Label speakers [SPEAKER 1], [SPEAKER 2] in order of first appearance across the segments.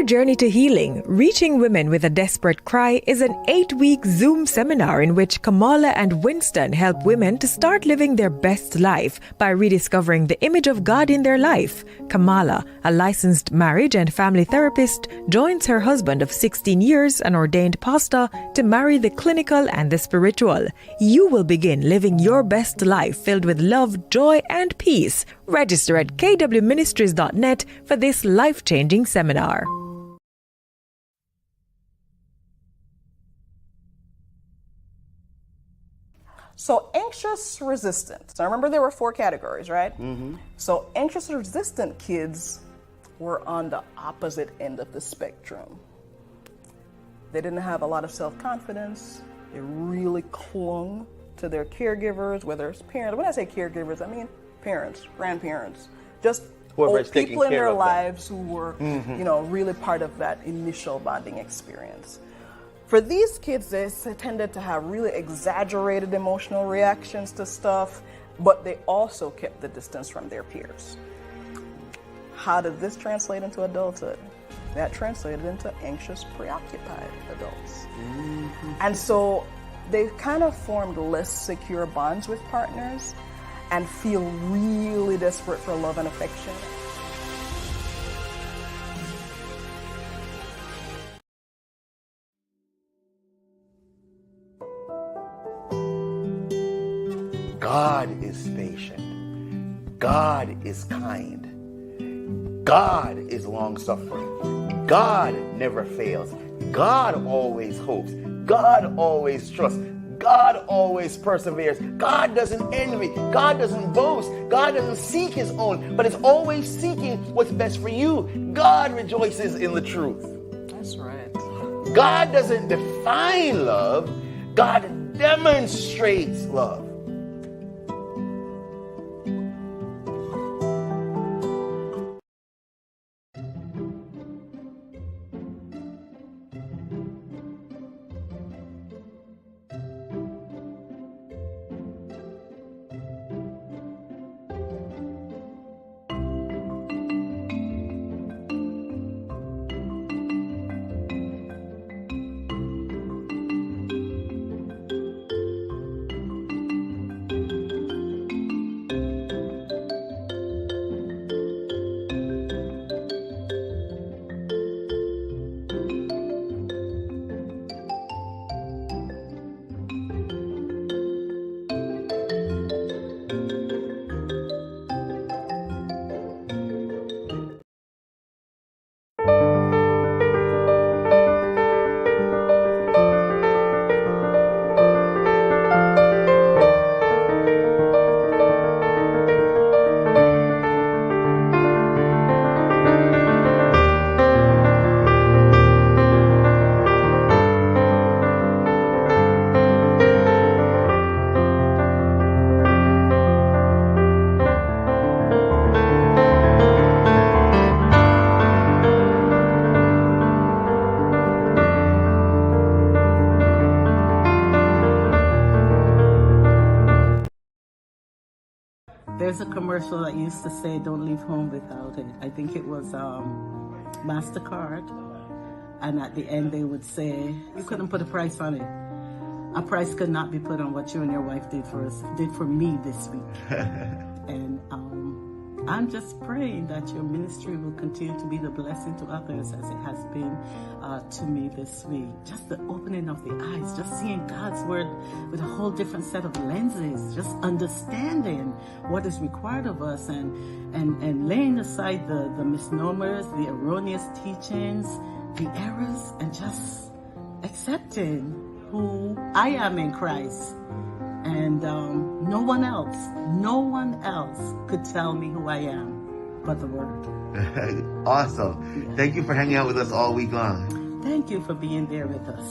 [SPEAKER 1] Journey to Healing, Reaching Women with a Desperate Cry is an 8-week Zoom seminar in which Kamala and Winston help women to start living their best life by rediscovering the image of God in their life. Kamala, a licensed marriage and family therapist, joins her husband of 16 years, an ordained pastor, to marry the clinical and the spiritual. You will begin living your best life filled with love, joy, and peace. Register at kwministries.net for this life-changing seminar.
[SPEAKER 2] So anxious resistant. Now remember there were 4 categories, right?
[SPEAKER 3] Mm-hmm.
[SPEAKER 2] So anxious resistant kids were on the opposite end of the spectrum. They didn't have a lot of self-confidence. They really clung to their caregivers, whether it's parents. When I say caregivers, I mean parents, grandparents, just old people in their lives who were, really part of that initial bonding experience. For these kids, they tended to have really exaggerated emotional reactions to stuff, but they also kept the distance from their peers. How did this translate into adulthood? That translated into anxious, preoccupied adults. Mm-hmm. And so they kind of formed less secure bonds with partners and feel really desperate for love and affection.
[SPEAKER 3] God is patient. God is kind. God is long-suffering. God never fails. God always hopes. God always trusts. God always perseveres. God doesn't envy. God doesn't boast. God doesn't seek his own, but is always seeking what's best for you. God rejoices in the truth.
[SPEAKER 2] That's right.
[SPEAKER 3] God doesn't define love. God demonstrates love.
[SPEAKER 4] There's a commercial that used to say, "Don't leave home without it." I think it was MasterCard. And at the end, they would say, you couldn't put a price on it. A price could not be put on what you and your wife did for me this week. And I'm just praying that your ministry will continue to be the blessing to others as it has been to me this week. Just the opening of the eyes, just seeing God's word with a whole different set of lenses, just understanding what is required of us and laying aside the misnomers, the erroneous teachings, the errors, and just accepting who I am in Christ. And no one else could tell me who I am but the Word.
[SPEAKER 3] Awesome. Yeah. Thank you for hanging out with us all week long.
[SPEAKER 4] Thank you for being there with us.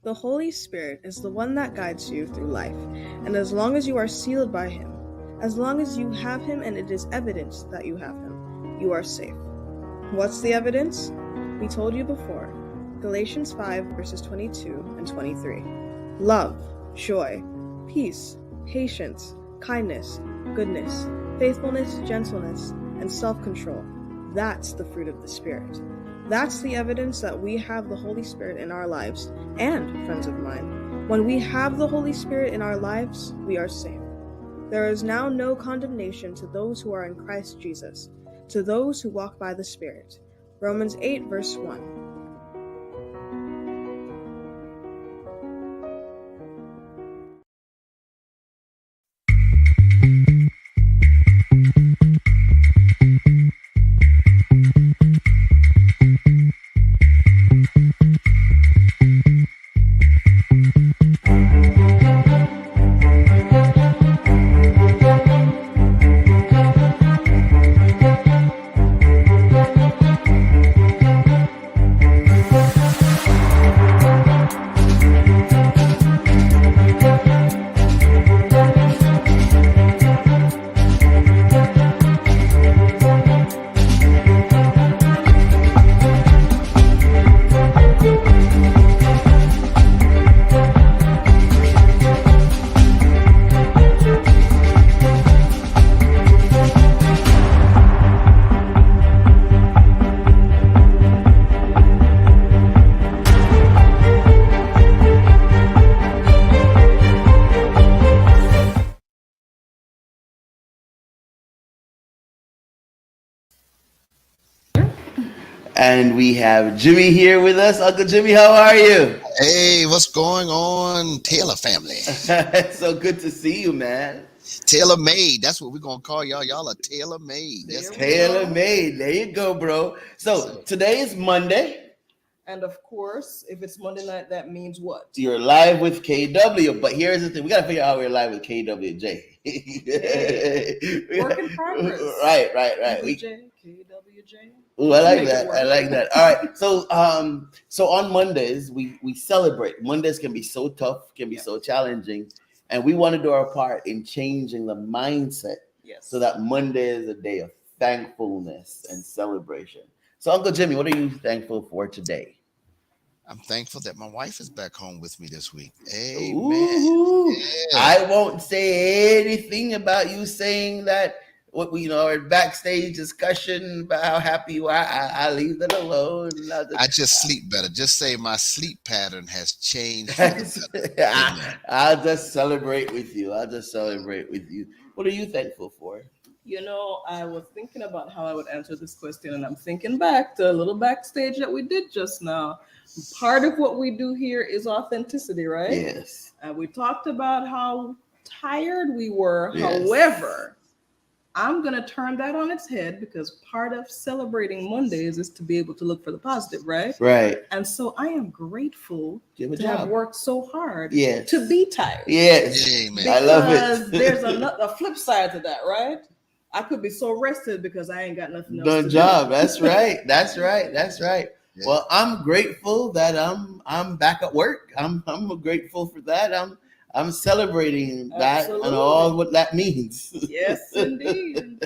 [SPEAKER 5] The Holy Spirit is the one that guides you through life, and as long as you are sealed by Him, as long as you have Him and it is evidence that you have Him, you are safe. What's the evidence? We told you before. Galatians 5 verses 22 and 23. Love, joy, peace, patience, kindness, goodness, faithfulness, gentleness, and self-control. That's the fruit of the Spirit. That's the evidence that we have the Holy Spirit in our lives. And, friends of mine, when we have the Holy Spirit in our lives, we are safe. There is now no condemnation to those who are in Christ Jesus, to those who walk by the Spirit. Romans 8 verse 1.
[SPEAKER 3] And we have Jimmy here with us. Uncle Jimmy, how are you?
[SPEAKER 6] Hey, what's going on, Taylor family?
[SPEAKER 3] It's so good to see you, man.
[SPEAKER 6] Tailor made. That's what we're gonna call y'all. Y'all are tailor made. Yes,
[SPEAKER 3] Tailor made. There you go, bro. So today is Monday.
[SPEAKER 2] And of course, if it's Monday night, that means what?
[SPEAKER 3] You're live with KW. But here's the thing: we gotta figure out how we're live with KWJ.
[SPEAKER 2] Work in progress.
[SPEAKER 3] Right.
[SPEAKER 2] KWJ.
[SPEAKER 3] Ooh, I like that. All right. So on Mondays we celebrate. Mondays can be so tough, can be so challenging, and we want to do our part in changing the mindset.
[SPEAKER 2] Yes.
[SPEAKER 3] So that Monday is a day of thankfulness and celebration. So Uncle Jimmy, what are you thankful for today?
[SPEAKER 6] I'm thankful that my wife is back home with me this week. Amen.
[SPEAKER 3] Ooh,
[SPEAKER 6] Yeah.
[SPEAKER 3] I won't say anything about you saying that. What we our backstage discussion about how happy you are. I leave it alone.
[SPEAKER 6] I just sleep better. Just say my sleep pattern has changed. For the better.
[SPEAKER 3] I'll just celebrate with you. What are you thankful for?
[SPEAKER 2] I was thinking about how I would answer this question, and I'm thinking back to a little backstage that we did just now. Part of what we do here is authenticity, right?
[SPEAKER 3] Yes.
[SPEAKER 2] And we talked about how tired we were.
[SPEAKER 3] Yes.
[SPEAKER 2] However, I'm going to turn that on its head because part of celebrating Mondays is to be able to look for the positive, right?
[SPEAKER 3] Right.
[SPEAKER 2] And so I am grateful
[SPEAKER 3] Give
[SPEAKER 2] to have worked so hard
[SPEAKER 3] Yes.
[SPEAKER 2] to be tired.
[SPEAKER 3] Yes.
[SPEAKER 6] Amen.
[SPEAKER 3] I love
[SPEAKER 2] Because
[SPEAKER 3] it.
[SPEAKER 2] there's a flip side to that, right? I could be so rested because I ain't got nothing else
[SPEAKER 3] The
[SPEAKER 2] to
[SPEAKER 3] job.
[SPEAKER 2] do.
[SPEAKER 3] That's right. That's right.
[SPEAKER 6] Yeah.
[SPEAKER 3] Well, I'm grateful that I'm back at work. I'm grateful for that. I'm celebrating that
[SPEAKER 2] Absolutely.
[SPEAKER 3] and all what that means.
[SPEAKER 2] Yes, indeed.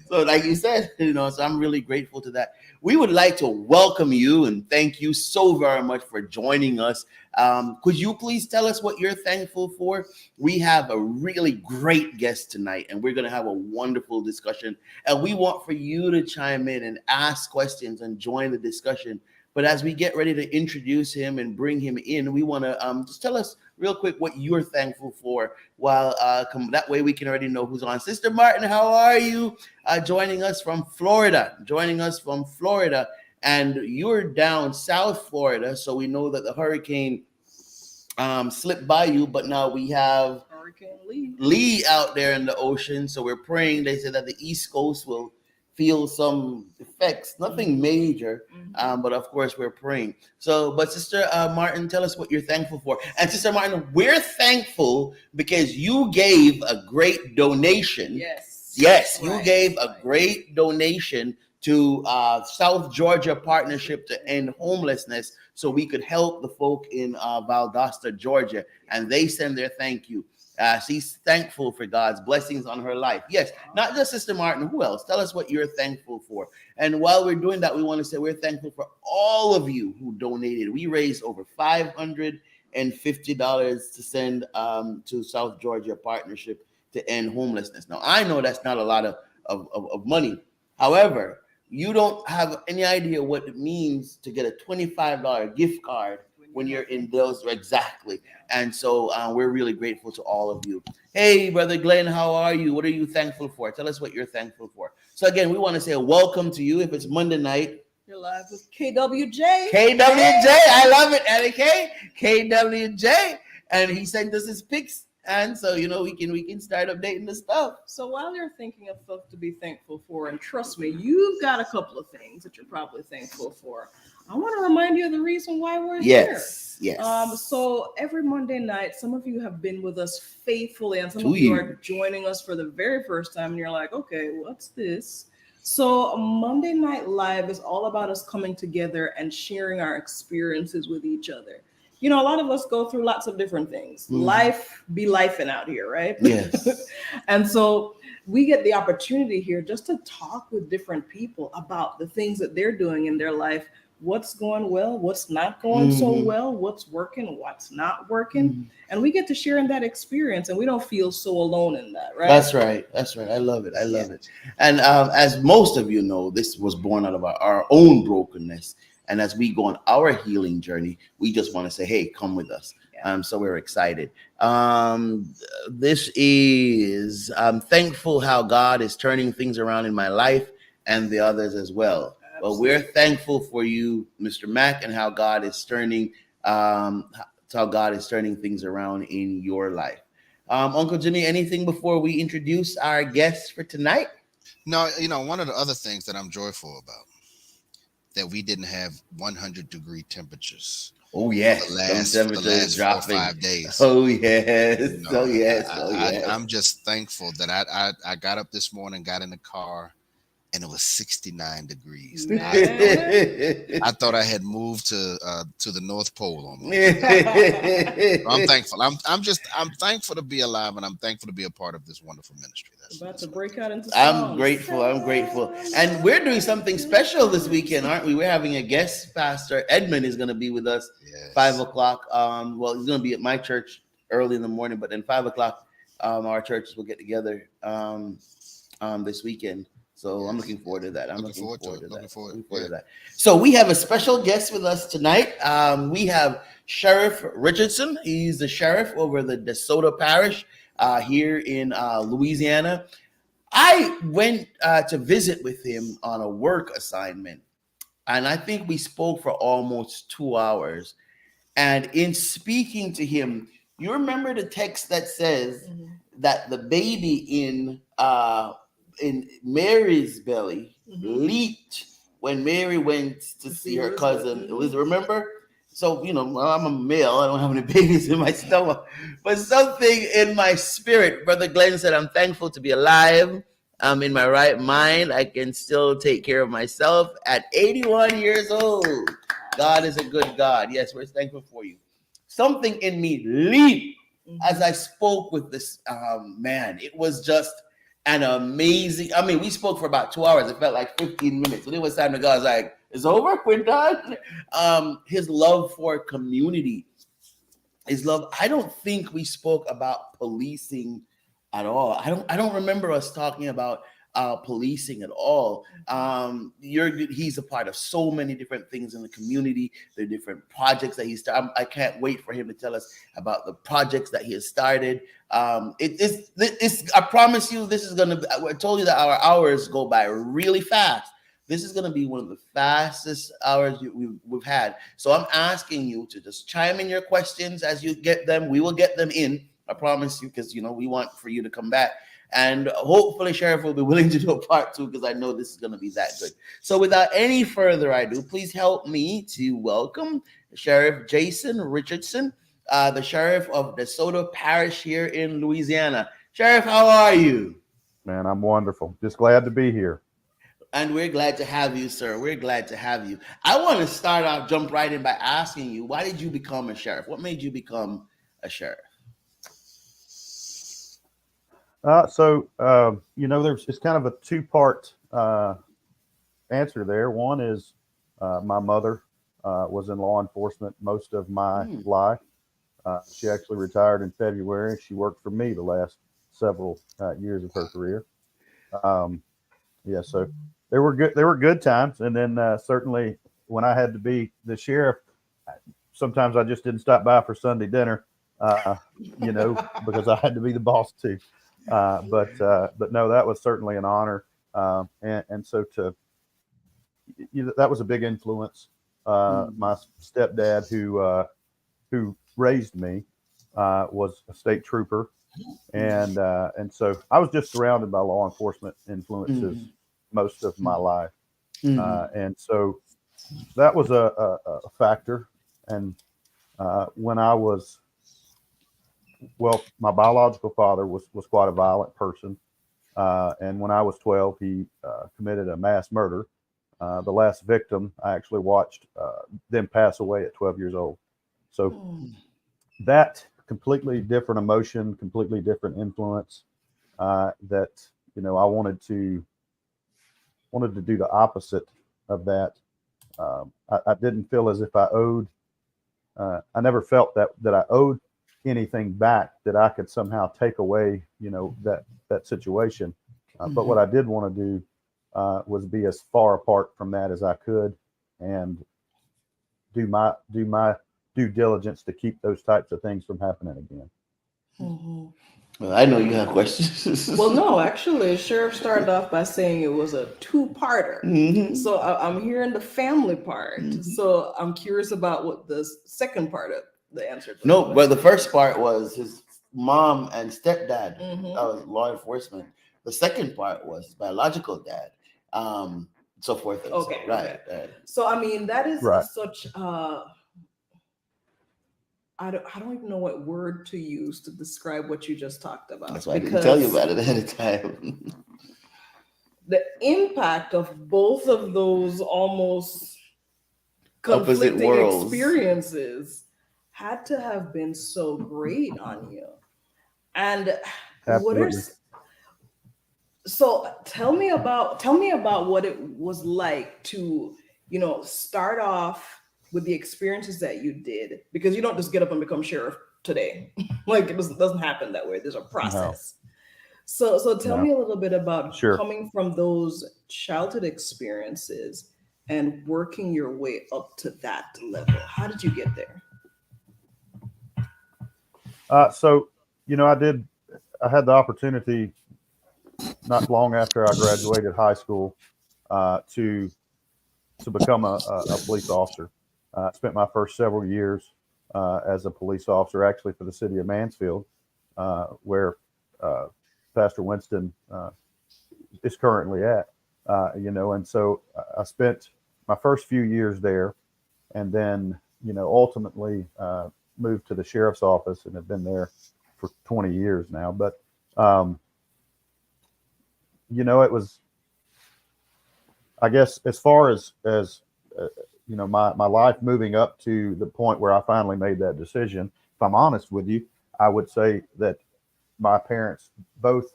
[SPEAKER 3] So like you said, so I'm really grateful to that. We would like to welcome you and thank you so very much for joining us. Could you please tell us what you're thankful for? We have a really great guest tonight, and we're going to have a wonderful discussion. And we want for you to chime in and ask questions and join the discussion. But as we get ready to introduce him and bring him in, we want to just tell us real quick what you're thankful for. While that way we can already know who's on. Sister Martin, how are you? Joining us from Florida. And you're down South Florida, so we know that the hurricane slipped by you, but now we have
[SPEAKER 2] Hurricane
[SPEAKER 3] Lee out there in the ocean. So we're praying. They said that the East Coast will feel some effects, nothing major, but of course we're praying. So, but Sister Martin, tell us what you're thankful for. And Sister Martin, we're thankful because you gave a great donation.
[SPEAKER 2] Yes,
[SPEAKER 3] Yes,
[SPEAKER 2] right.
[SPEAKER 3] you gave a great donation to South Georgia Partnership to End Homelessness so we could help the folk in Valdosta, Georgia. And they send their thank you. She's thankful for God's blessings on her life. Yes, not just Sister Martin. Who else? Tell us what you're thankful for. And while we're doing that, we want to say we're thankful for all of you who donated. We raised over $550 to send to South Georgia Partnership to End Homelessness. Now, I know that's not a lot of money. However, you don't have any idea what it means to get a $25 gift card when you're in those. Exactly. And so we're really grateful to all of you. Hey, Brother Glenn, how are you? What are you thankful for? Tell us what you're thankful for. So again, we want to say welcome to you. If it's Monday night,
[SPEAKER 2] You're live with KWJ.
[SPEAKER 3] KWJ, I love it, Annie K. KWJ. And he sent us his pics. And so, you know, we can start updating the stuff.
[SPEAKER 2] So while you're thinking of stuff to be thankful for, and trust me, you've got a couple of things that you're probably thankful for. I want to remind you of the reason why we're here.
[SPEAKER 3] Yes.
[SPEAKER 2] So every Monday night, some of you have been with us faithfully, and some of you are joining us for the very first time, and you're like, okay, what's this? So Monday Night Live is all about us coming together and sharing our experiences with each other. You know, a lot of us go through lots of different things. Life be lifing out here, right?
[SPEAKER 3] Yes.
[SPEAKER 2] And so we get the opportunity here just to talk with different people about the things that they're doing in their life, what's going well, what's not going so well, what's working, what's not working. And we get to share in that experience, and we don't feel so alone in that, right?
[SPEAKER 3] That's right. I love it. It. And as most of you know, this was born out of our own brokenness. And as we go on our healing journey, we just want to say, hey, come with us. So we're excited. This is, I'm thankful how God is turning things around in my life and the others as well. Well, we're thankful for you, Mr. Mack, and how God is turning things around in your life. Uncle Jimmy, anything before we introduce our guests for tonight?
[SPEAKER 6] No, you know, one of the other things that I'm joyful about, that we didn't have 100-degree temperatures.
[SPEAKER 3] Oh yes,
[SPEAKER 6] the last 4 or 5 days.
[SPEAKER 3] Oh yes,
[SPEAKER 6] you know,
[SPEAKER 3] yes.
[SPEAKER 6] I'm just thankful that I got up this morning, got in the car, and it was 69 degrees. I thought I had moved to the North Pole almost. I'm thankful. I'm thankful to be alive, and I'm thankful to be a part of this wonderful ministry.
[SPEAKER 2] About to break out into
[SPEAKER 3] songs. I'm grateful. And we're doing something special this weekend, aren't we? We're having a guest pastor. Edmund is going to be with us 5 o'clock. Well, he's going to be at my church early in the morning, but then 5 o'clock, our churches will get together this weekend. So I'm looking forward to that. Looking forward to that. So we have a special guest with us tonight. We have Sheriff Richardson. He's the sheriff over the DeSoto Parish here in Louisiana. I went to visit with him on a work assignment, and I think we spoke for almost 2 hours. And in speaking to him, you remember the text that says that the baby in Mary's belly leaped when Mary went to see her cousin Elizabeth. Remember? So, you know, well, I'm a male. I don't have any babies in my stomach. But something in my spirit, Brother Glenn said, I'm thankful to be alive. I'm in my right mind. I can still take care of myself at 81 years old. God is a good God. Yes, we're thankful for you. Something in me leaped as I spoke with this man. It was just an amazing, I mean, we spoke for about 2 hours. It felt like 15 minutes. When it was time to go, I was like, it's over, we're done. His love for community, his love. I don't think we spoke about policing at all. I don't remember us talking about policing at all. He's a part of so many different things in the community. The different projects that he's started. I can't wait for him to tell us about the projects that he has started. I promise you, this is gonna. I told you that our hours go by really fast. This is gonna be one of the fastest hours we've had. So I'm asking you to just chime in your questions as you get them. We will get them in. I promise you, because you know we want for you to come back. And hopefully Sheriff will be willing to do a part 2, because I know this is going to be that good. So without any further ado, please help me to welcome Sheriff Jayson Richardson, the Sheriff of DeSoto Parish here in Louisiana. Sheriff, how are you?
[SPEAKER 7] Man, I'm wonderful. Just glad to be here.
[SPEAKER 3] And we're glad to have you, sir. We're glad to have you. I want to start off, jump right in by asking you, why did you become a sheriff? What made you become a sheriff?
[SPEAKER 7] It's kind of a two-part answer there. One is my mother was in law enforcement most of my life. She actually retired in February. She worked for me the last several years of her career. So there were good times, and then certainly when I had to be the sheriff, sometimes I just didn't stop by for Sunday dinner, because I had to be the boss too. But no, that was certainly an honor, and so that was a big influence. My stepdad, who raised me, was a state trooper, and so I was just surrounded by law enforcement influences most of my life, and so that was a factor. And when I was my biological father was quite a violent person, and when I was 12, he committed a mass murder. The last victim, I actually watched them pass away at 12 years old. So that completely different emotion, completely different influence. That I wanted to do the opposite of that. I didn't feel as if I owed. I never felt that I owed anything back, that I could somehow take away, that situation. But what I did want to do was be as far apart from that as I could, and do my due diligence to keep those types of things from happening again.
[SPEAKER 3] Well, I know you have questions.
[SPEAKER 2] Well, no, actually, Sheriff started off by saying it was a two-parter. So I'm hearing the family part. So I'm curious about what the second part of the answer to
[SPEAKER 3] No, but the first part was his mom and stepdad. That was law enforcement. The second part was his biological dad. So forth. And
[SPEAKER 2] okay,
[SPEAKER 3] so, right.
[SPEAKER 2] So I mean, that is
[SPEAKER 7] Right.
[SPEAKER 2] such I don't even know what word to use to describe what you just talked about.
[SPEAKER 3] That's why I didn't tell you about it ahead of time.
[SPEAKER 2] The impact of both of those almost conflicting experiences had to have been so great on you. And so tell me about what it was like to, start off with the experiences that you did, because you don't just get up and become sheriff today. Like it doesn't happen that way. There's a process. No. So tell me a little bit about coming from those childhood experiences and working your way up to that level. How did you get there?
[SPEAKER 7] I had the opportunity not long after I graduated high school to become a police officer. I spent my first several years as a police officer, actually for the city of Mansfield, where Pastor Winston is currently at. And so I spent my first few years there, and then ultimately moved to the sheriff's office and have been there for 20 years now. But it was, I guess, as far as my life moving up to the point where I finally made that decision. If I'm honest with you, I would say that my parents both,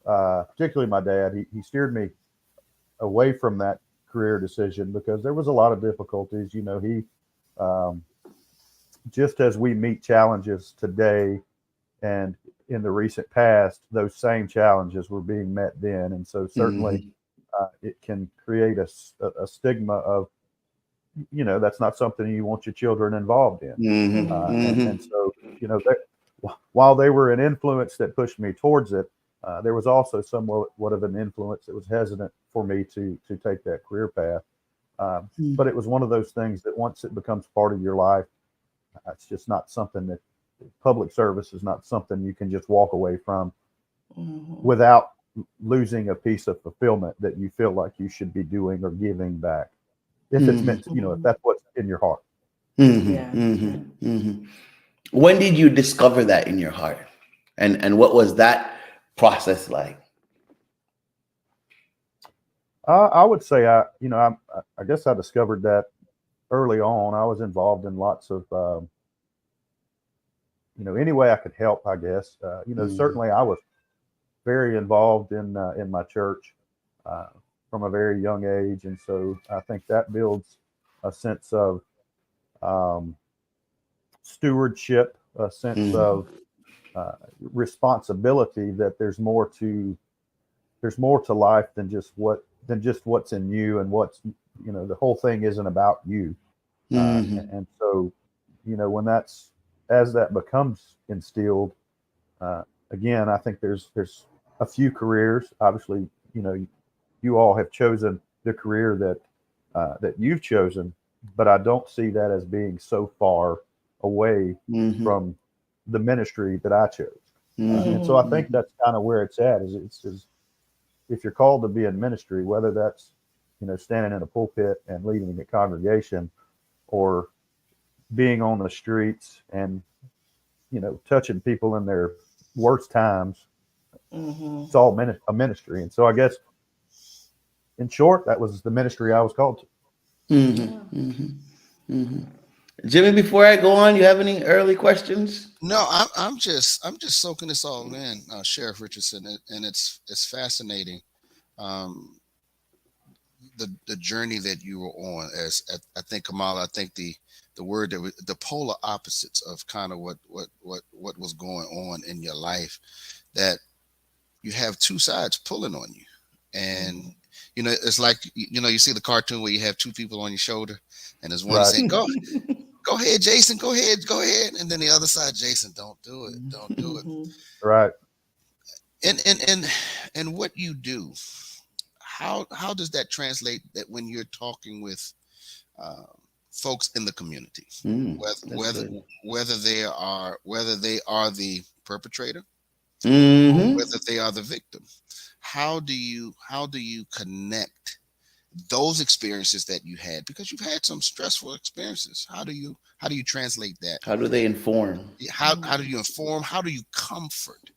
[SPEAKER 7] particularly my dad, he steered me away from that career decision because there was a lot of difficulties. He just as we meet challenges today and in the recent past, those same challenges were being met then. And so certainly it can create a stigma of, that's not something you want your children involved in. And so, while they were an influence that pushed me towards it, there was also somewhat of an influence that was hesitant for me to take that career path. But it was one of those things that once it becomes part of your life, it's just not something that public service is not something you can just walk away from without losing a piece of fulfillment that you feel like you should be doing or giving back. If it's meant to, if that's what's in your heart.
[SPEAKER 3] When did you discover that in your heart? And what was that process like?
[SPEAKER 7] I would say I guess I discovered that early on. I was involved in lots of any way I could help. I guess certainly I was very involved in my church from a very young age, and so I think that builds a sense of stewardship, a sense of responsibility. That there's more to life than just what's in you, and what's the whole thing isn't about you. And so when as that becomes instilled, again, I think there's a few careers. Obviously, you all have chosen the career that you've chosen, but I don't see that as being so far away from the ministry that I chose. And so I think that's kind of where it's at. Is if you're called to be in ministry, whether that's standing in a pulpit and leading a congregation, or being on the streets and touching people in their worst times, it's all a ministry. And so I guess, in short, that was the ministry I was called to.
[SPEAKER 8] Jimmy, before I go on, you have any early questions?
[SPEAKER 6] No, I'm just soaking this all in, Sheriff Richardson, and it's fascinating. The journey that you were on, as I think, Kamala, I think the word that the polar opposites of kind of what was going on in your life, that you have two sides pulling on you. And it's like you see the cartoon where you have two people on your shoulder, and there's one saying, go ahead, Jayson, go ahead, and then the other side, Jayson, don't do it.
[SPEAKER 7] Right.
[SPEAKER 6] And what you do, how does that translate, that when you're talking with folks in the community, whether they are the perpetrator, or whether they are the victim? How do you connect those experiences that you had, because you've had some stressful experiences? How do you translate that?
[SPEAKER 8] How do they inform?
[SPEAKER 6] How do you inform? How do you comfort?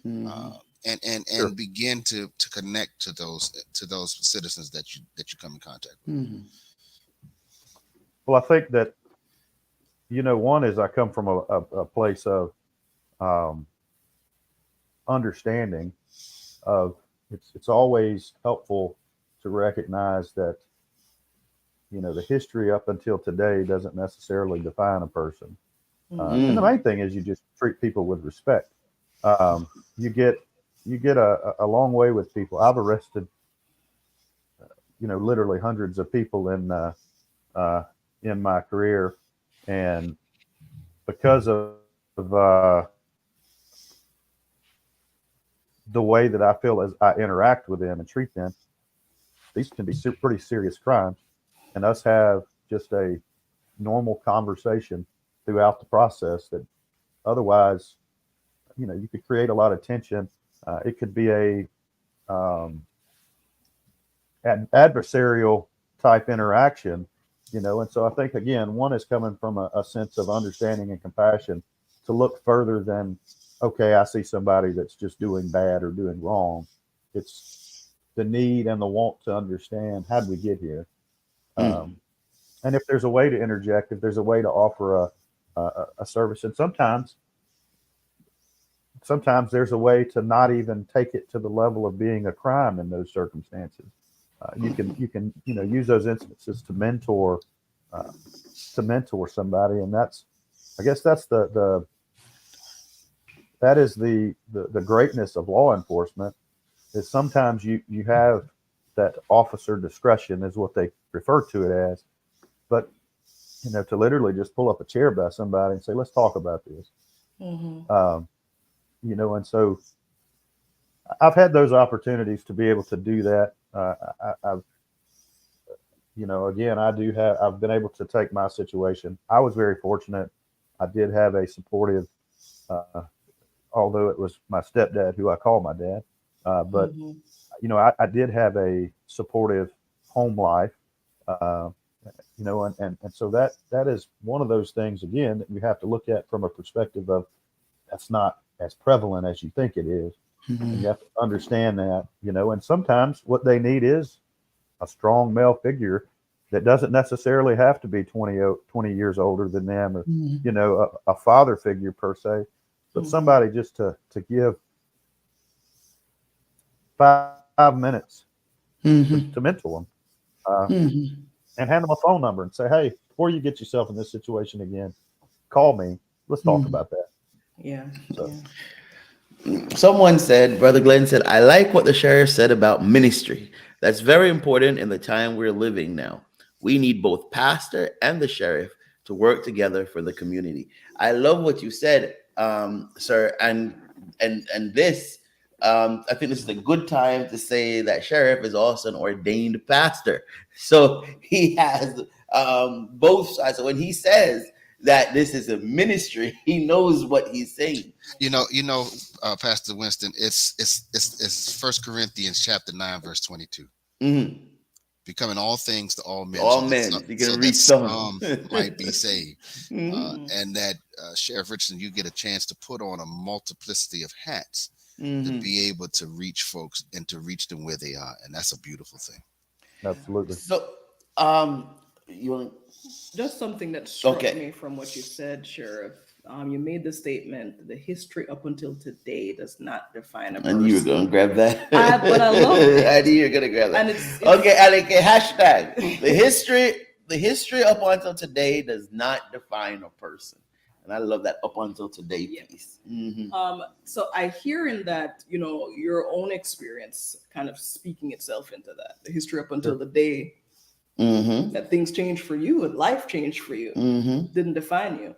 [SPEAKER 6] And begin to connect to those citizens that you come in contact with?
[SPEAKER 7] Well, I think that one is, I come from a place of understanding of it's always helpful to recognize that the history up until today doesn't necessarily define a person. And the main thing is you just treat people with respect. You get a long way with people. I've arrested literally hundreds of people in my career, and because of the way that I feel as I interact with them and treat them, these can be pretty serious crimes, and us have just a normal conversation throughout the process that otherwise, you could create a lot of tension. It could be a adversarial type interaction, and so I think, again, one is coming from a sense of understanding and compassion to look further than, okay, I see somebody that's just doing bad or doing wrong. It's the need and the want to understand, how did we get here? And if there's a way to interject, if there's a way to offer a service, and sometimes there's a way to not even take it to the level of being a crime in those circumstances. You can use those instances to mentor somebody, and that is the greatness of law enforcement, is sometimes you have that officer discretion, is what they refer to it as, but to literally just pull up a chair by somebody and say, let's talk about this. And so I've had those opportunities to be able to do that. I've been able to take my situation. I was very fortunate. I did have a supportive, although it was my stepdad, who I call my dad, but I did have a supportive home life, and so that is one of those things, again, that you have to look at from a perspective of, that's not as prevalent as you think it is. And you have to understand that, and sometimes what they need is a strong male figure that doesn't necessarily have to be 20 years older than them, or you know, a father figure per se, but somebody just to give 5 minutes to mentor them, and hand them a phone number and say, hey, before you get yourself in this situation again, call me. Let's talk about that.
[SPEAKER 2] Yeah.
[SPEAKER 7] So.
[SPEAKER 8] Someone said, Brother Glenn said, I like what the sheriff said about ministry. That's very important in the time we're living now. We need both pastor and the sheriff to work together for the community. I love what you said, sir. And this, I think this is a good time to say that sheriff is also an ordained pastor. So he has both sides. So when he says that this is a ministry, he knows what he's saying.
[SPEAKER 6] Pastor Winston, it's 1 Corinthians chapter 9, verse 22. Becoming all things to all men.
[SPEAKER 8] All men, you can reach some
[SPEAKER 6] might be saved. And that Sheriff Richardson, you get a chance to put on a multiplicity of hats to be able to reach folks and to reach them where they are. And that's a beautiful thing.
[SPEAKER 7] Absolutely.
[SPEAKER 8] So, you want
[SPEAKER 2] just something that struck me from what you said, Sheriff. You made the statement, the history up until today does not define a person.
[SPEAKER 8] And you were going to grab that.
[SPEAKER 2] But I love it.
[SPEAKER 8] I knew you were going to grab that.
[SPEAKER 2] And it's
[SPEAKER 8] okay, Alec, hashtag. The history up until today does not define a person. And I love that up until today piece.
[SPEAKER 2] So I hear in that, your own experience kind of speaking itself into that. The history up until the day that things changed for you and life changed for you didn't define you.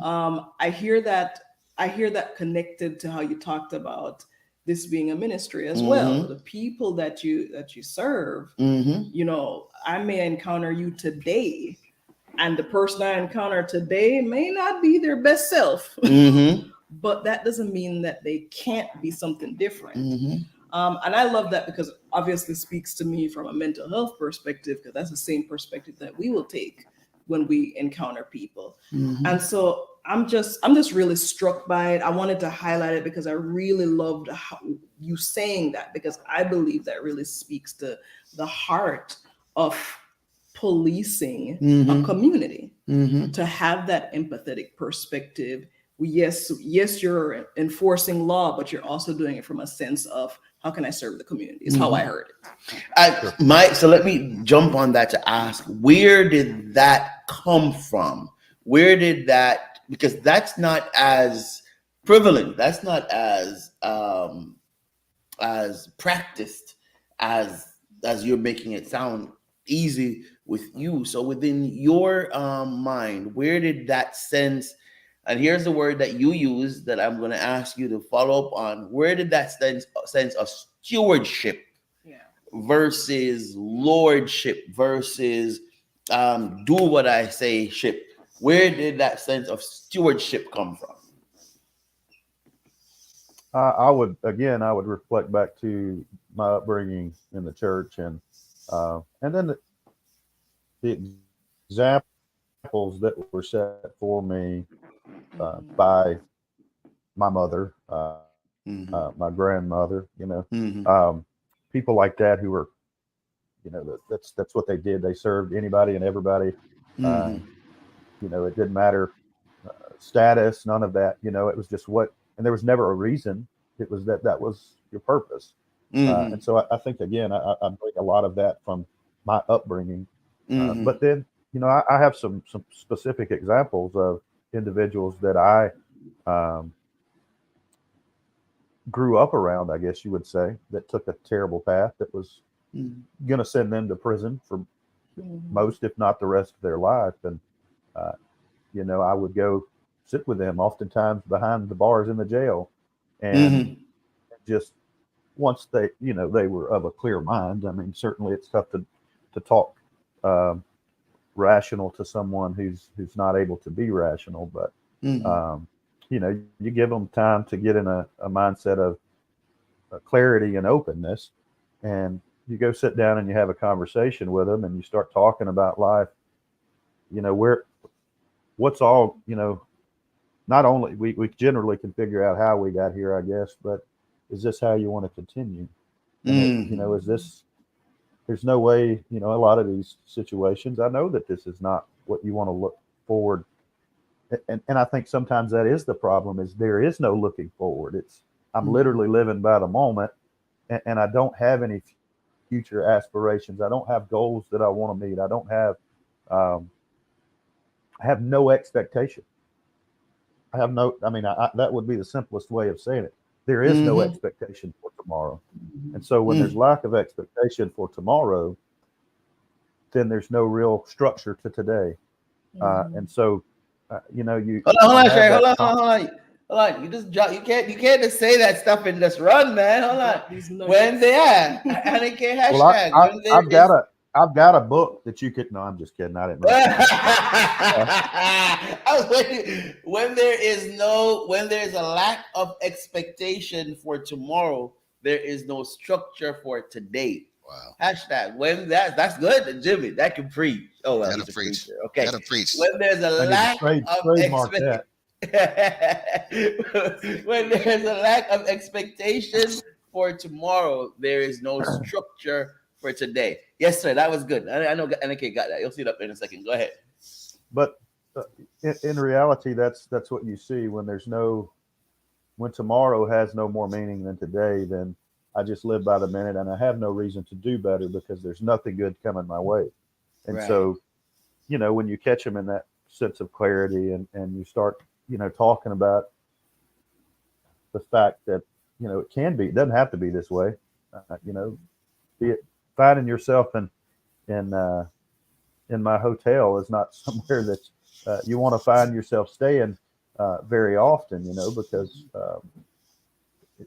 [SPEAKER 2] I hear that connected to how you talked about this being a ministry as well. The people that you serve, I may encounter you today, and the person I encounter today may not be their best self, but that doesn't mean that they can't be something different. And I love that because it obviously speaks to me from a mental health perspective, because that's the same perspective that we will take when we encounter people. And so I'm just really struck by it. I wanted to highlight it because I really loved how you saying that, because I believe that really speaks to the heart of policing a community, to have that empathetic perspective. Yes, you're enforcing law, but you're also doing it from a sense of, how can I serve the community? Is how I heard it.
[SPEAKER 8] So let me jump on that to ask, where did that come from? Where did that, because that's not as prevalent, that's not as practiced as you're making it sound easy with you. So within your mind, where did that sense, and here's the word that you use that I'm going to ask you to follow up on, where did that sense of stewardship versus lordship versus do what I say ship, where did that sense of stewardship come from?
[SPEAKER 7] I would reflect back to my upbringing in the church, and then the examples that were set for me by my mother, my grandmother, people like that who were, that's what they did. They served anybody and everybody. It didn't matter status, none of that. It was just and there was never a reason. It was that was your purpose. And so I think, again, I bring a lot of that from my upbringing. But then, I have some specific examples of individuals that I grew up around, I guess you would say, that took a terrible path that was going to send them to prison for most, if not the rest of their life. And, I would go sit with them oftentimes behind the bars in the jail. And just once they were of a clear mind. I mean, certainly it's tough to talk rational to someone who's not able to be rational, but you give them time to get in a mindset of clarity and openness, and you go sit down and you have a conversation with them and you start talking about life, what's all, not only we generally can figure out how we got here, I guess, but is this how you want to continue? And is this there's no way, a lot of these situations, I know that this is not what you want to look forward. And I think sometimes that is the problem, is there is no looking forward. I'm literally living by the moment, and I don't have any future aspirations. I don't have goals that I want to meet. I don't have, I have no expectation. That would be the simplest way of saying it. There is no expectation for tomorrow. And so when there's lack of expectation for tomorrow, then there's no real structure to today. And so, you
[SPEAKER 8] hold on, Sherry. Hold on. You just drop. You can't just say that stuff and just run, man. Hold on. When they are, and it can't hashtag.
[SPEAKER 7] Well, I've got a book that you could. No, I'm just kidding. I didn't.
[SPEAKER 8] I was waiting. When there's a lack of expectation for tomorrow, there is no structure for today.
[SPEAKER 6] Wow.
[SPEAKER 8] Hashtag when that's good, Jimmy. That can preach. Oh, well,
[SPEAKER 6] gotta preach.
[SPEAKER 8] Okay.
[SPEAKER 6] Gotta preach.
[SPEAKER 8] When there's a lack of expectation for tomorrow, there is no structure for today. Yes, sir. That was good. I know NK got that. You'll see it up in a second. Go ahead.
[SPEAKER 7] But in reality, that's what you see when when tomorrow has no more meaning than today. Then I just live by the minute, and I have no reason to do better because there's nothing good coming my way. And
[SPEAKER 8] right.
[SPEAKER 7] So, when you catch them in that sense of clarity, and you start, talking about the fact that, it doesn't have to be this way, be it finding yourself in my hotel is not somewhere that you want to find yourself staying very often, because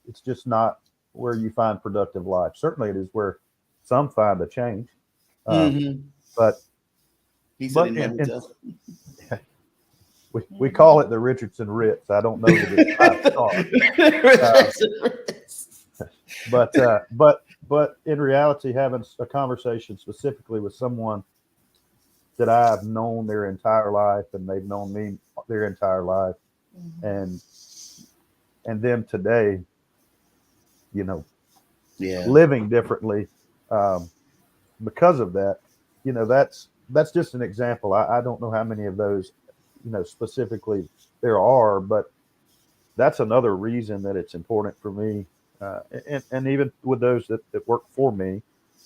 [SPEAKER 7] it's just not where you find productive life. Certainly it is where some find a change. But we call it the Richardson Ritz. I don't know that it's 5 stars. But in reality, having a conversation specifically with someone that I've known their entire life, and they've known me their entire life, and them today, living differently because of that, that's just an example. I don't know how many of those, specifically there are, but that's another reason that it's important for me, and even with those that work for me,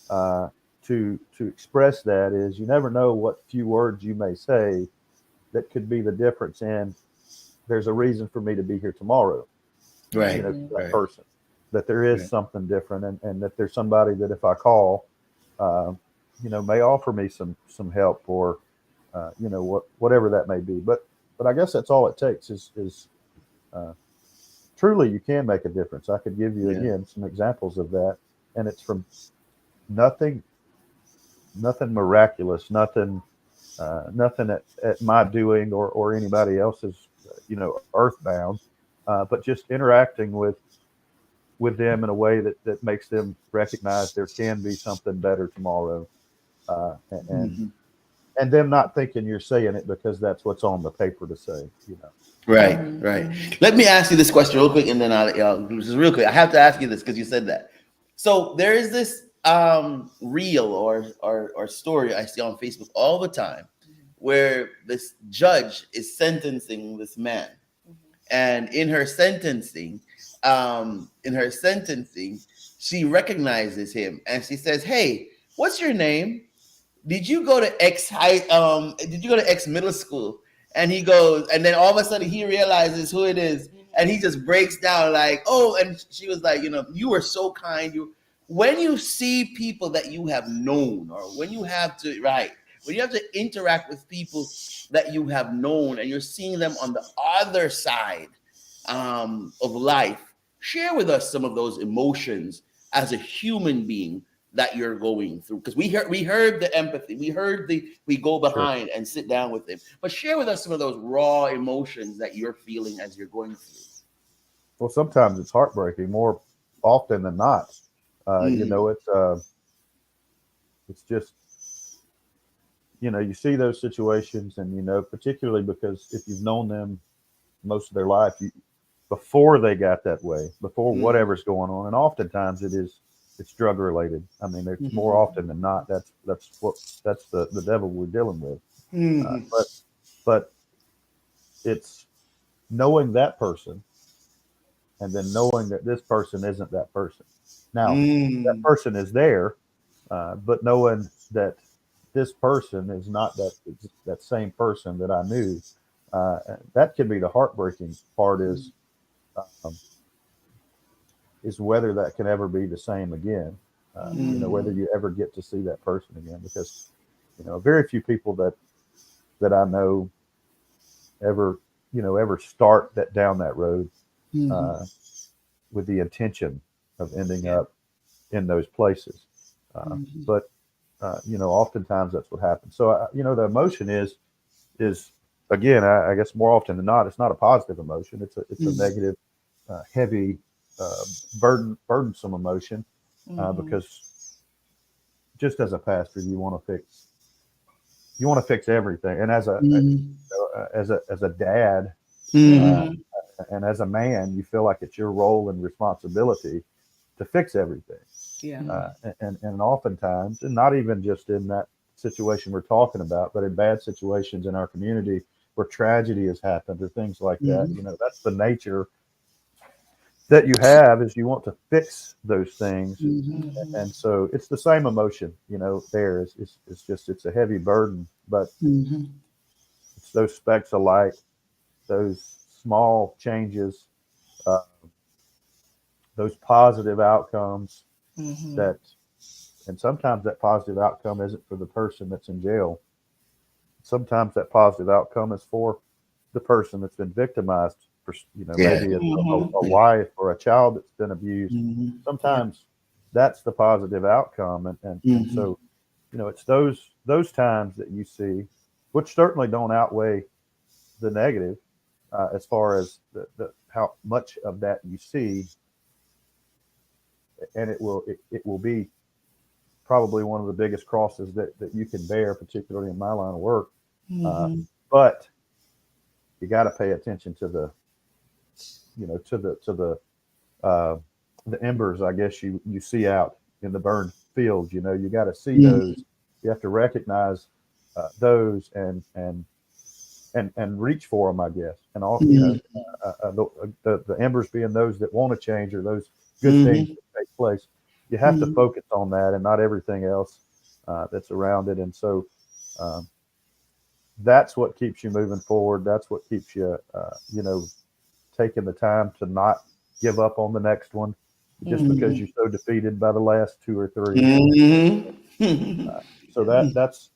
[SPEAKER 7] to express that is, you never know what few words you may say that could be the difference in there's a reason for me to be here tomorrow.
[SPEAKER 8] Right.
[SPEAKER 7] That person, that there is something different, and that there's somebody that if I call, may offer me some help, or whatever that may be. But I guess that's all it takes is truly you can make a difference. I could give you again some examples of that, and it's from nothing miraculous, nothing at my doing or anybody else's, earthbound, but just interacting with them in a way that makes them recognize there can be something better tomorrow, and them not thinking you're saying it because that's what's on the paper to say,
[SPEAKER 8] Right. Let me ask you this question real quick, and then just real quick. I have to ask you this because you said that. So there is this reel or story I see on Facebook all the time, where this judge is sentencing this man, and in her sentencing, she recognizes him, and she says, "Hey, what's your name? Did you go to X middle school?" And he goes, and then all of a sudden he realizes who it is, and he just breaks down like, "Oh," and she was like, "You were so kind." When you see people that you have known, or when you have to interact with people that you have known, and you're seeing them on the other side of life, share with us some of those emotions as a human being that you're going through, because we heard the empathy, we go behind and sit down with them, but share with us some of those raw emotions that you're feeling as you're going through.
[SPEAKER 7] Well, sometimes it's heartbreaking, more often than not. It's just, you see those situations, and particularly because if you've known them most of their life, before they got that way, before whatever's going on, and oftentimes it is it's drug related. I mean, it's more often than not that's the devil we're dealing with. But it's knowing that person, and then knowing that this person isn't that person. Now, that person is there, but knowing that this person is not that same person that I knew, that can be the heartbreaking part. Is whether that can ever be the same again. Whether you ever get to see that person again, because very few people that I know ever start down that road with the intention of ending up in those places. But oftentimes that's what happens. So the emotion is again, I guess more often than not, it's not a positive emotion. It's a negative, heavy, burdensome emotion, because just as a pastor, you want to fix everything, and as a dad, and as a man, you feel like it's your role and responsibility to fix everything. And oftentimes, and not even just in that situation we're talking about, but in bad situations in our community where tragedy has happened or things like that, that's the nature that you have, is you want to fix those things. And so it's the same emotion, there is, it's a heavy burden, but it's those specks of light, those small changes, those positive outcomes and sometimes that positive outcome isn't for the person that's in jail. Sometimes that positive outcome is for the person that's been victimized, for, maybe a wife or a child that's been abused. Sometimes that's the positive outcome. And so, it's those times that you see, which certainly don't outweigh the negative, as far as the how much of that you see. And it will be probably one of the biggest crosses that you can bear, particularly in my line of work. But you got to pay attention to the embers, I guess you see out in the burned fields. You got to see those. You have to recognize those and reach for them, I guess. And all the embers being those that want to change, or those good things that take place. You have to focus on that and not everything else that's around it. And so that's what keeps you moving forward. That's what keeps you, taking the time to not give up on the next one just because you're so defeated by the last two or three. So that's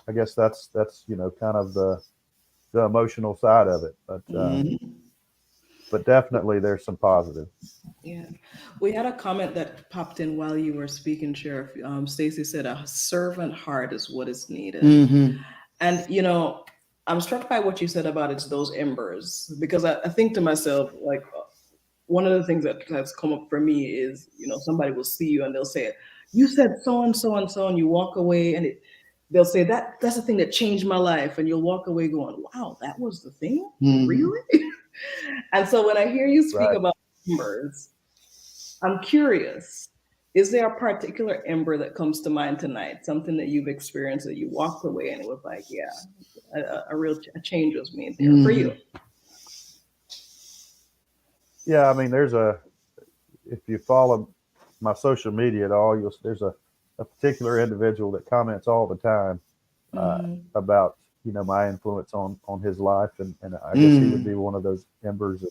[SPEAKER 7] I guess that's kind of the emotional side of it. But definitely there's some positive.
[SPEAKER 2] Yeah. We had a comment that popped in while you were speaking, Sheriff. Stacy said a servant heart is what is needed. And, I'm struck by what you said about it's those embers, because I think to myself, like, one of the things that has come up for me is, somebody will see you and they'll say, you said so and so and so, and you walk away and they'll say that's the thing that changed my life. And you'll walk away going, wow, that was the thing? Really? And so when I hear you speak about embers, I'm curious, is there a particular ember that comes to mind tonight? Something that you've experienced that you walked away and it was like, yeah, a real change was made there for you?
[SPEAKER 7] Yeah, I mean, if you follow my social media at all, there's a particular individual that comments all the time about, my influence on his life. And I guess he would be one of those embers.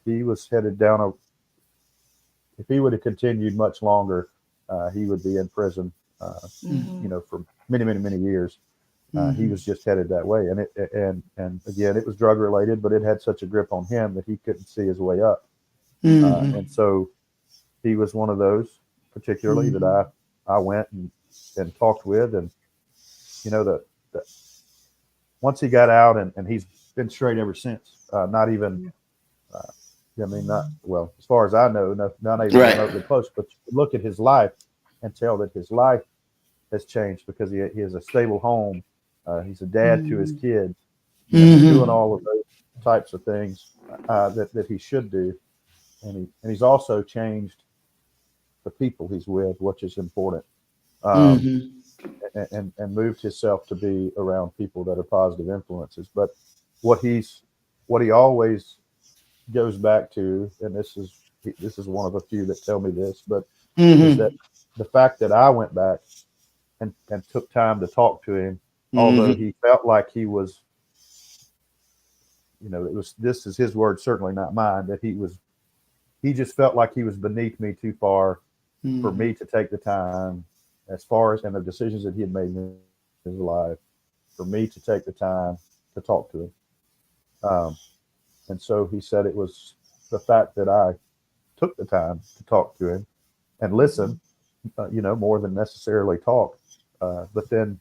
[SPEAKER 7] He was headed down if he would have continued much longer, he would be in prison, for many, many, many years. He was just headed that way. And again, it was drug related, but it had such a grip on him that he couldn't see his way up. And so he was one of those particularly that I went and talked with. And, once he got out, and he's been straight ever since, not even, as far as I know, not even remotely close, but you look at his life and tell that his life has changed because he has a stable home. He's a dad to his kids, doing all of those types of things that he should do. And he's also changed the people he's with, which is important.
[SPEAKER 8] Mhm.
[SPEAKER 7] And moved himself to be around people that are positive influences. But what he always goes back to, and this is one of a few that tell me this, but is that
[SPEAKER 8] Mhm.
[SPEAKER 7] the fact that I went back and took time to talk to him, although
[SPEAKER 8] Mhm.
[SPEAKER 7] he felt like he was, it was, this is his word, certainly not mine, that he just felt like he was beneath me too far for
[SPEAKER 8] Mhm.
[SPEAKER 7] me to take the time, as far as, and the decisions that he had made in his life, for me to take the time to talk to him. Um, and so he said it was the fact that I took the time to talk to him and listen, more than necessarily talk. But then,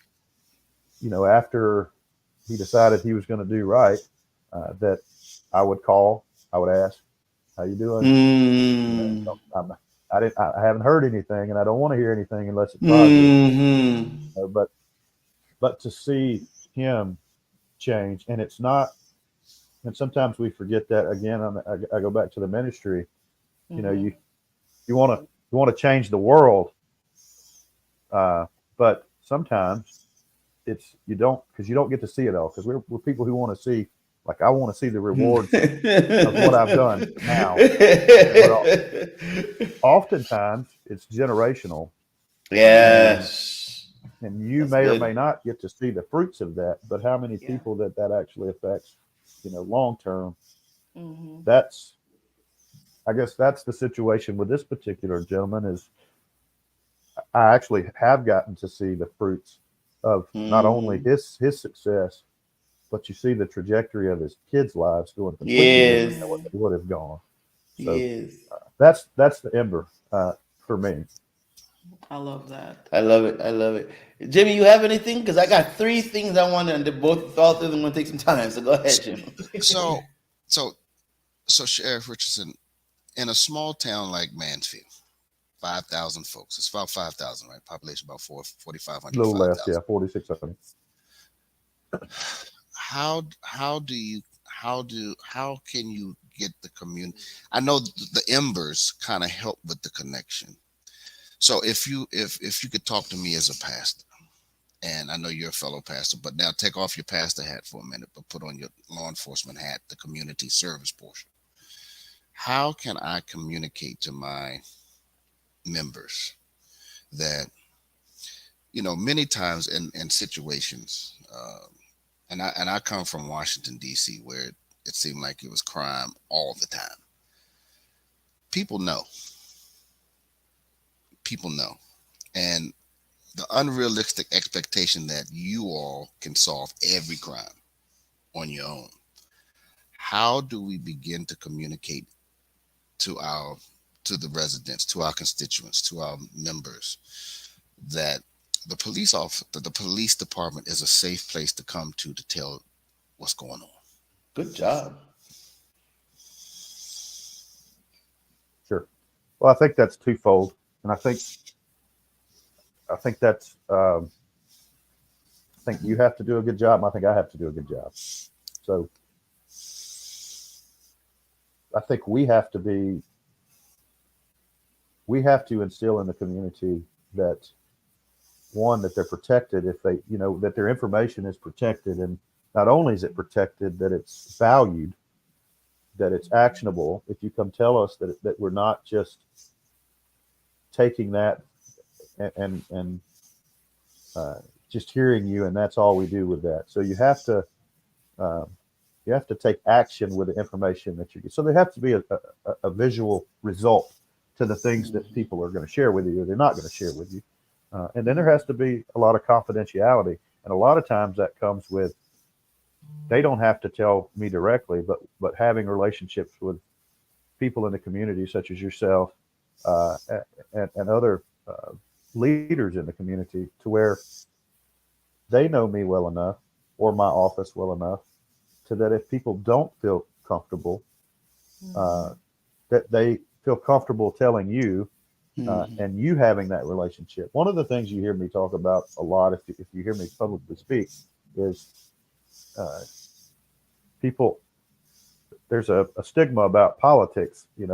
[SPEAKER 7] after he decided he was going to do right, that I would call, I would ask, "How you doing?" You know,
[SPEAKER 8] Mm.
[SPEAKER 7] I haven't heard anything, and I don't want to hear anything unless it's positive.
[SPEAKER 8] Mhm.
[SPEAKER 7] But to see him change, and it's not, and sometimes we forget that again. I go back to the ministry. You know,
[SPEAKER 2] Mm-hmm.
[SPEAKER 7] you want to change the world, but sometimes it's you don't, because you don't get to see it all, because we're people who want to see, like, I want to see the rewards of what I've done now, but oftentimes it's generational, and
[SPEAKER 8] Yes.
[SPEAKER 7] you
[SPEAKER 8] That's
[SPEAKER 7] may or may
[SPEAKER 8] good.
[SPEAKER 7] not get to see the fruits of that, but how many
[SPEAKER 2] Yeah.
[SPEAKER 7] people that actually affects, long term.
[SPEAKER 2] Mm-hmm.
[SPEAKER 7] That's, I guess that's the situation with this particular gentleman. Is I actually have gotten to see the fruits of not only
[SPEAKER 8] Mhm.
[SPEAKER 7] his success, but you see the trajectory of his kids' lives going completely different
[SPEAKER 8] Yes.
[SPEAKER 7] than what
[SPEAKER 2] Mm-hmm.
[SPEAKER 7] they would have gone. So
[SPEAKER 8] Yes.
[SPEAKER 7] that's the ember for me.
[SPEAKER 2] I love that.
[SPEAKER 8] I love it. I love it. Jimmy, you have anything? Because I got three things I want to, and all three of them going to take some time. So go ahead, Jim.
[SPEAKER 6] So, so, so, Sheriff Richardson, in a small town like Mansfield, 5,000 folks. It's about 5,000, right? Population about
[SPEAKER 7] A
[SPEAKER 6] 4,500 to
[SPEAKER 7] little less,
[SPEAKER 6] 5,000.
[SPEAKER 7] yeah, 4,600.
[SPEAKER 6] How do you how can you get the community? I know the embers kind of help with the connection. So if you could talk to me as a pastor, and I know you're a fellow pastor, but now take off your pastor hat for a minute, but put on your law enforcement hat, the community service portion. How can I communicate to my members that, many times in situations, and I come from Washington D.C., where it seemed like it was crime all the time. People know, people know, and the unrealistic expectation that you all can solve every crime on your own. How do we begin to communicate to our to the residents, to our constituents, to our members, that the police department is a safe place to come to tell what's going on?
[SPEAKER 8] Good job.
[SPEAKER 7] Sure. Well, I think that's twofold, and I think that's I think you have to do a good job, and I think I have to do a good job. So I think we have to instill in the community that, one, that they're protected, if they, that their information is protected, and not only is it protected, that it's valued, that it's actionable. If you come tell us that we're not just taking that and uh, just hearing you, and that's all we do with that. So um, you have to take action with the information that you get. So there has to be a visual result to the things that people are going to share with you, or they're not going to share with you. And then there has to be a lot of confidentiality. And a lot of times that comes with, they don't have to tell me directly, but having relationships with people in the community, such as yourself, uh, and other leaders in the community, to where they know me well enough, or my office well enough, to that if people don't feel comfortable,
[SPEAKER 2] Mm-hmm.
[SPEAKER 7] uh, that they feel comfortable telling you,
[SPEAKER 8] Mhm.
[SPEAKER 7] and you having that relationship. One of the things you hear me talk about a lot, if you hear me publicly speak, is uh, people. There's a stigma about politics, and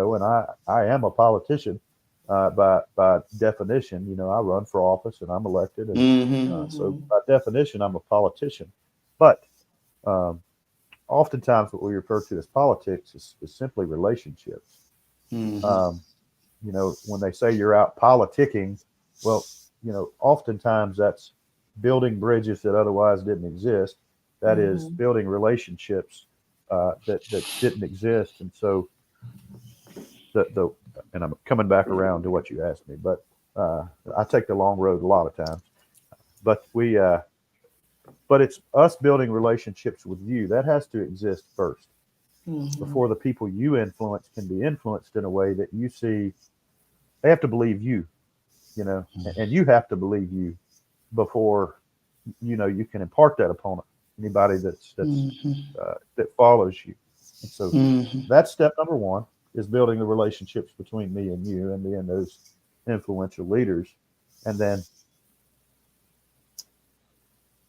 [SPEAKER 7] I am a politician, by definition, you know, I run for office and I'm elected, and so by definition, I'm a politician. But oftentimes, what we refer to as politics is simply relationships. You know, when they say you're out politicking, well, you know, oftentimes that's building bridges that otherwise didn't exist. That is building relationships that didn't exist. And so the and I'm coming back around to what you asked me, but I take the long road a lot of times. But but it's us building relationships with you. That has to exist first before the people you influence can be influenced in a way that you see. They have to believe you, you know, and you have to believe you before, you know, you can impart that upon anybody that follows you. And so that's step number one, is building the relationships between me and you and being those influential leaders. And then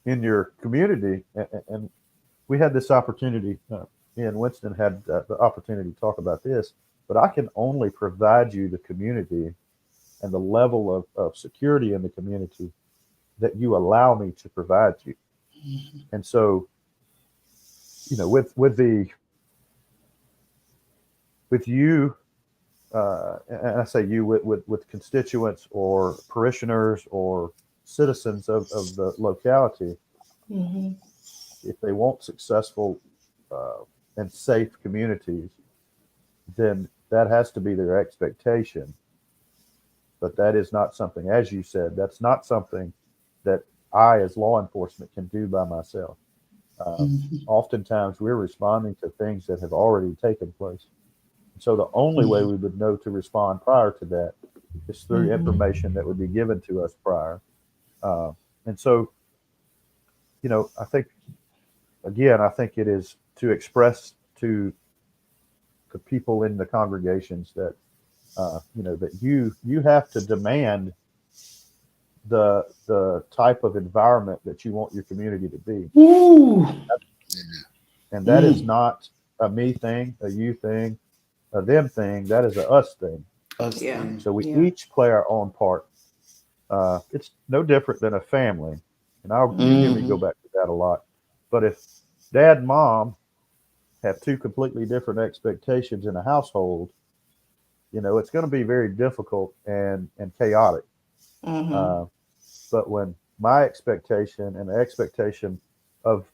[SPEAKER 7] in your community, and we had this opportunity, me and Winston had the opportunity to talk about this, but I can only provide you the community and the level of security in the community that you allow me to provide you. And so, you know, with you, and I say you, with constituents or parishioners or citizens of the locality, if they want successful and safe communities, then that has to be their expectation. But that is not something, as you said, that's not something that I, as law enforcement, can do by myself. Oftentimes, we're responding to things that have already taken place. So the only way we would know to respond prior to that is through information that would be given to us prior. And so, you know, I think it is to express to the people in the congregations that, you know, that you have to demand the type of environment that you want your community to be. And that is not a me thing, a you thing, a them thing. That is a us thing. So we each play our own part. It's no different than a family. And you hear me go back to that a lot. But if dad and mom have two completely different expectations in a household, you know, it's going to be very difficult and chaotic. But when my expectation and the expectation of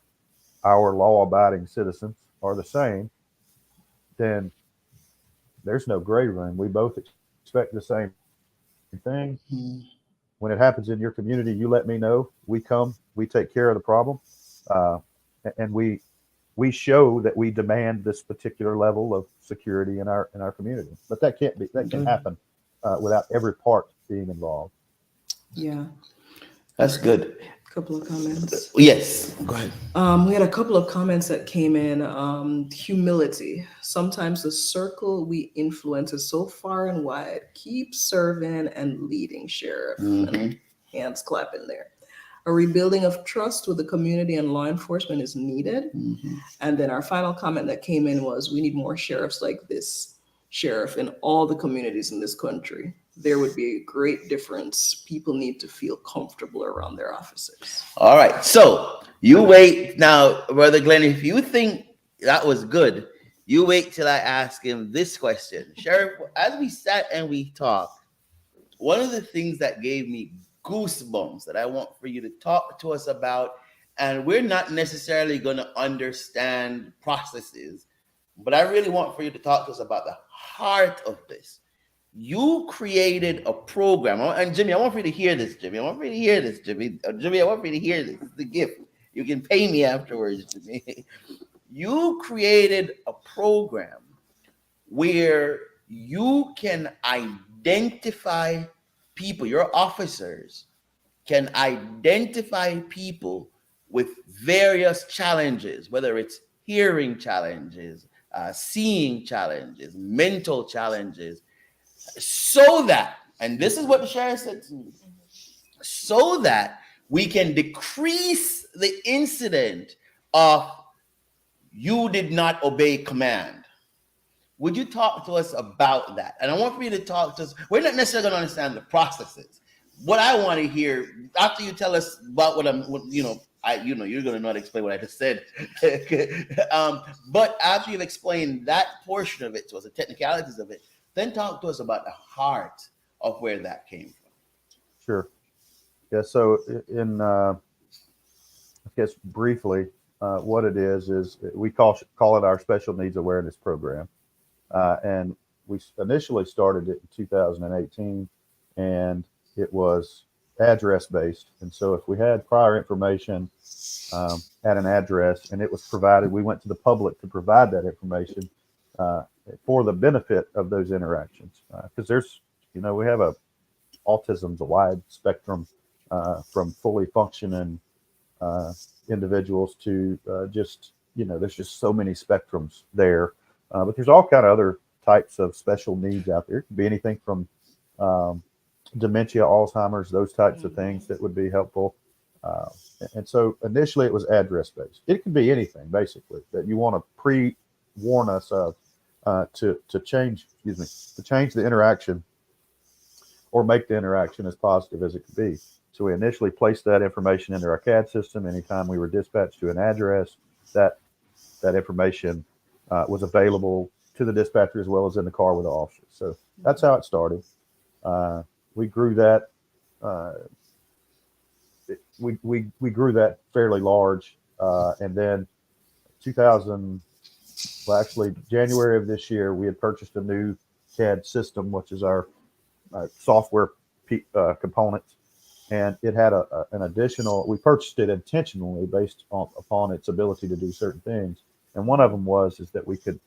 [SPEAKER 7] our law-abiding citizens are the same, then there's no gray room. We both expect the same thing. When it happens in your community, you let me know. We come, we take care of the problem, and we show that we demand this particular level of security in our community. But that can happen without every part being involved.
[SPEAKER 9] Yeah.
[SPEAKER 8] That's good.
[SPEAKER 9] Couple of comments.
[SPEAKER 8] Yes, go ahead.
[SPEAKER 9] We had a couple of comments that came in. Humility. Sometimes the circle we influence is so far and wide. Keep serving and leading, Sheriff. And hands clapping there. A rebuilding of trust with the community and law enforcement is needed. And then our final comment that came in was, we need more sheriffs like this sheriff in all the communities in this country. There would be a great difference. People need to feel comfortable around their officers.
[SPEAKER 8] All right. So you wait now, Brother Glenn. If you think that was good, you wait till I ask him this question. Sheriff, as we sat and we talked, one of the things that gave me goosebumps that I want for you to talk to us about, and we're not necessarily going to understand processes, but I really want for you to talk to us about the heart of this. You created a program, and Jimmy, I want for you to hear this, Jimmy. I want for you to hear this, Jimmy. Jimmy, I want for you to hear this. It's the gift. You can pay me afterwards, Jimmy. You created a program where you can identify people, your officers can identify people with various challenges, whether it's hearing challenges, seeing challenges, mental challenges, so that, and this is what the sheriff said to me, so that we can decrease the incident of you did not obey command. Would you talk to us about that? And I want for you to talk to us. We're not necessarily going to understand the processes. What I want to hear after you tell us about you're going to not explain what I just said. But after you've explained that portion of it to us, the technicalities of it, then talk to us about the heart of where that came from.
[SPEAKER 7] Sure. Yeah. So I guess briefly, what it is we call it our Special Needs Awareness Program. And we initially started it in 2018, and it was address based. And so if we had prior information at an address and it was provided, we went to the public to provide that information for the benefit of those interactions. Because we have autism's a wide spectrum from fully functioning individuals to there's just so many spectrums there. But there's all kind of other types of special needs out there. It could be anything from dementia, Alzheimer's, those types of things that would be helpful. And so initially it was address based. It could be anything basically that you want to pre-warn us of to change the interaction or make the interaction as positive as it could be. So we initially placed that information into our CAD system. Anytime we were dispatched to an address, that information was available to the dispatcher as well as in the car with the officer. So that's how it started. We grew that. We grew that fairly large, and then January of this year, we had purchased a new CAD system, which is our software components, and it had an additional. We purchased it intentionally based upon its ability to do certain things. And one of them was that we could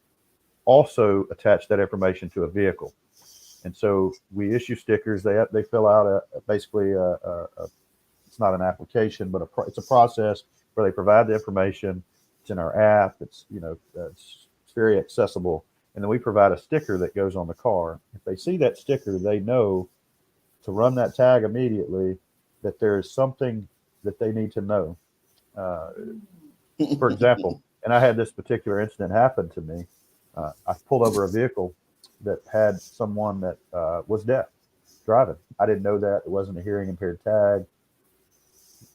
[SPEAKER 7] also attach that information to a vehicle. And so we issue stickers. They fill out basically it's not an application, but it's a process where they provide the information. It's in our app. It's very accessible. And then we provide a sticker that goes on the car. If they see that sticker, they know to run that tag immediately that there is something that they need to know. For example. And I had this particular incident happen to me. I pulled over a vehicle that had someone that was deaf driving. I didn't know that. It wasn't a hearing impaired tag.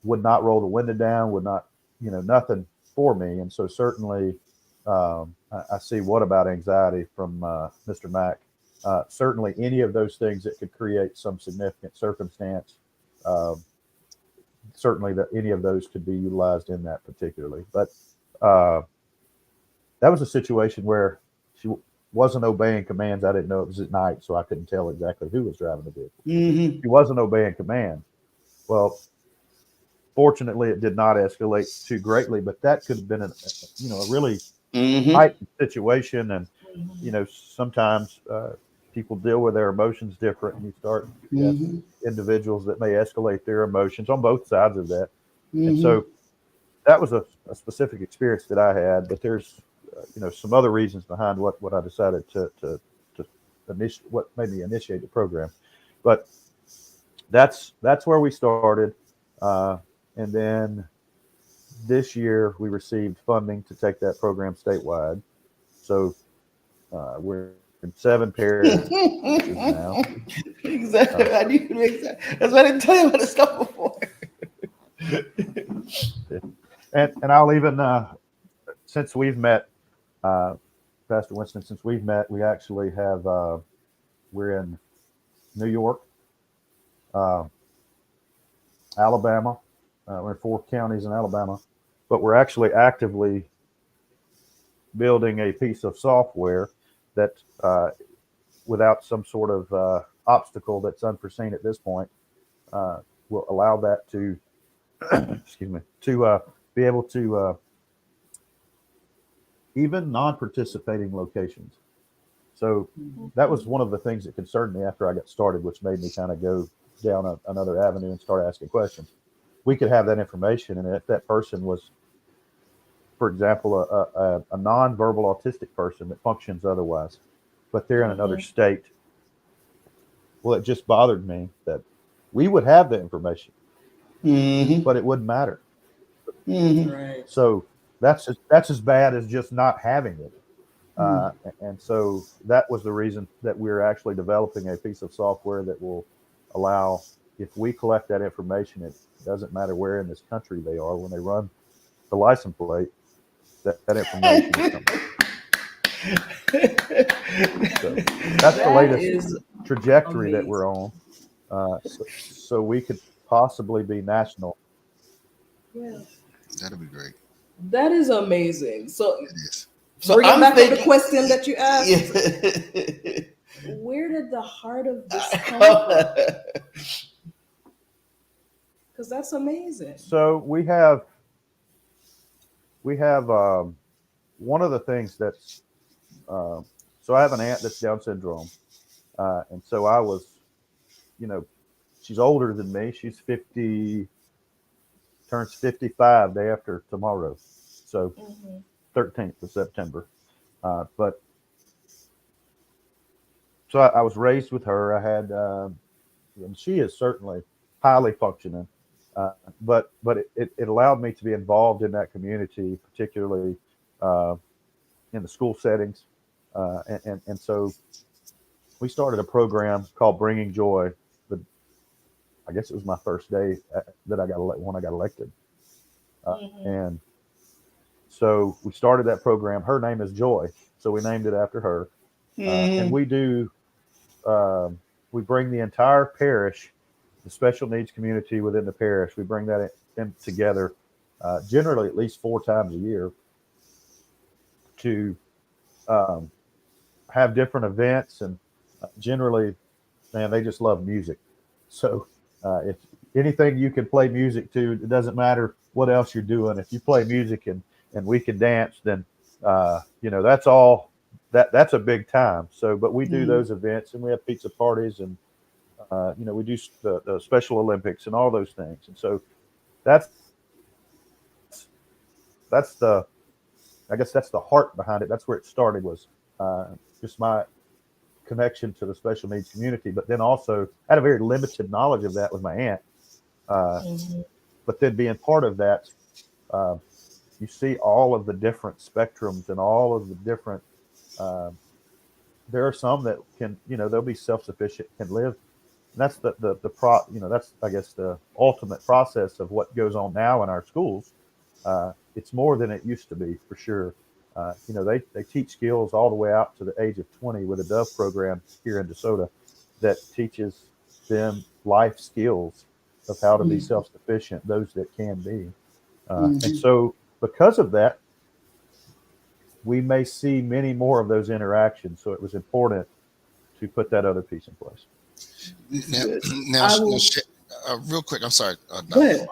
[SPEAKER 7] Would not roll the window down, would not, nothing for me. And so certainly I see what about anxiety from Mr. Mack. Certainly any of those things that could create some significant circumstance, certainly that any of those could be utilized in that particularly. But that was a situation where she wasn't obeying commands. I didn't know it was at night, so I couldn't tell exactly who was driving the vehicle.
[SPEAKER 8] Mm-hmm.
[SPEAKER 7] She wasn't obeying command. Well, fortunately, it did not escalate too greatly, but that could have been a really heightened situation. And sometimes people deal with their emotions different, and you start individuals that may escalate their emotions on both sides of that. And so that was a specific experience that I had, but there's some other reasons behind what I decided to initiate, what made me initiate the program. But that's where we started, and then this year we received funding to take that program statewide. So we're in 7 parishes now.
[SPEAKER 8] Exactly. I knew that's why I didn't tell you about this stuff before.
[SPEAKER 7] And I'll even since we've met, Pastor Winston, since we've met, we actually have we're in New York, Alabama. We're in 4 counties in Alabama, but we're actually actively building a piece of software that, without some sort of obstacle that's unforeseen at this point, will allow that to, to be able to even non-participating locations. So that was one of the things that concerned me after I got started, which made me kind of go down another avenue and start asking questions. We could have that information, and if that person was, for example, a non-verbal autistic person that functions otherwise, but they're in another state, well, it just bothered me that we would have the information, but it wouldn't matter.
[SPEAKER 9] Right.
[SPEAKER 7] So that's as bad as just not having it. And so that was the reason that we're actually developing a piece of software that will allow, if we collect that information, it doesn't matter where in this country they are, when they run the license plate, that information is coming. So that's the latest trajectory that we're on. So we could possibly be national.
[SPEAKER 9] Yeah.
[SPEAKER 6] That'd be great.
[SPEAKER 9] That is amazing. So,
[SPEAKER 6] It is.
[SPEAKER 8] So
[SPEAKER 9] bringing
[SPEAKER 8] I'm
[SPEAKER 9] back up the
[SPEAKER 8] thinking,
[SPEAKER 9] question that you asked,
[SPEAKER 8] yeah.
[SPEAKER 9] where did the heart of this come from? Because that's amazing.
[SPEAKER 7] So we have one of the things that's so I have an aunt that's Down syndrome, and so I was, she's older than me. She's 50, turns 55 day after tomorrow, so 13th of September. But so I was raised with her. I had, and she is certainly highly functioning. But it allowed me to be involved in that community, particularly in the school settings, and so we started a program called Bringing Joy. I guess it was my first day that I got when I got elected, and so we started that program. Her name is Joy, so we named it after her, and we do we bring the entire parish, the special needs community within the parish. We bring that in together, generally at least 4 times a year, to have different events. And generally, man, they just love music. So if anything you can play music to, it doesn't matter what else you're doing. If you play music and we can dance, then that's all. That's a big time. So, but we do those events, and we have pizza parties, and we do the Special Olympics and all those things. And so that's the, I guess that's the heart behind it. That's where it started, was just my connection to the special needs community. But then also I had a very limited knowledge of that with my aunt. But then being part of that, you see all of the different spectrums and all of the different, there are some that can, they'll be self-sufficient, can live. And that's that's, I guess, the ultimate process of what goes on now in our schools. It's more than it used to be, for sure. They teach skills all the way out to the age of 20 with a Dove program here in DeSoto that teaches them life skills of how to be self-sufficient, those that can be. And so because of that, we may see many more of those interactions. So it was important to put that other piece in place.
[SPEAKER 6] Now, real quick, I'm sorry.
[SPEAKER 9] Go ahead.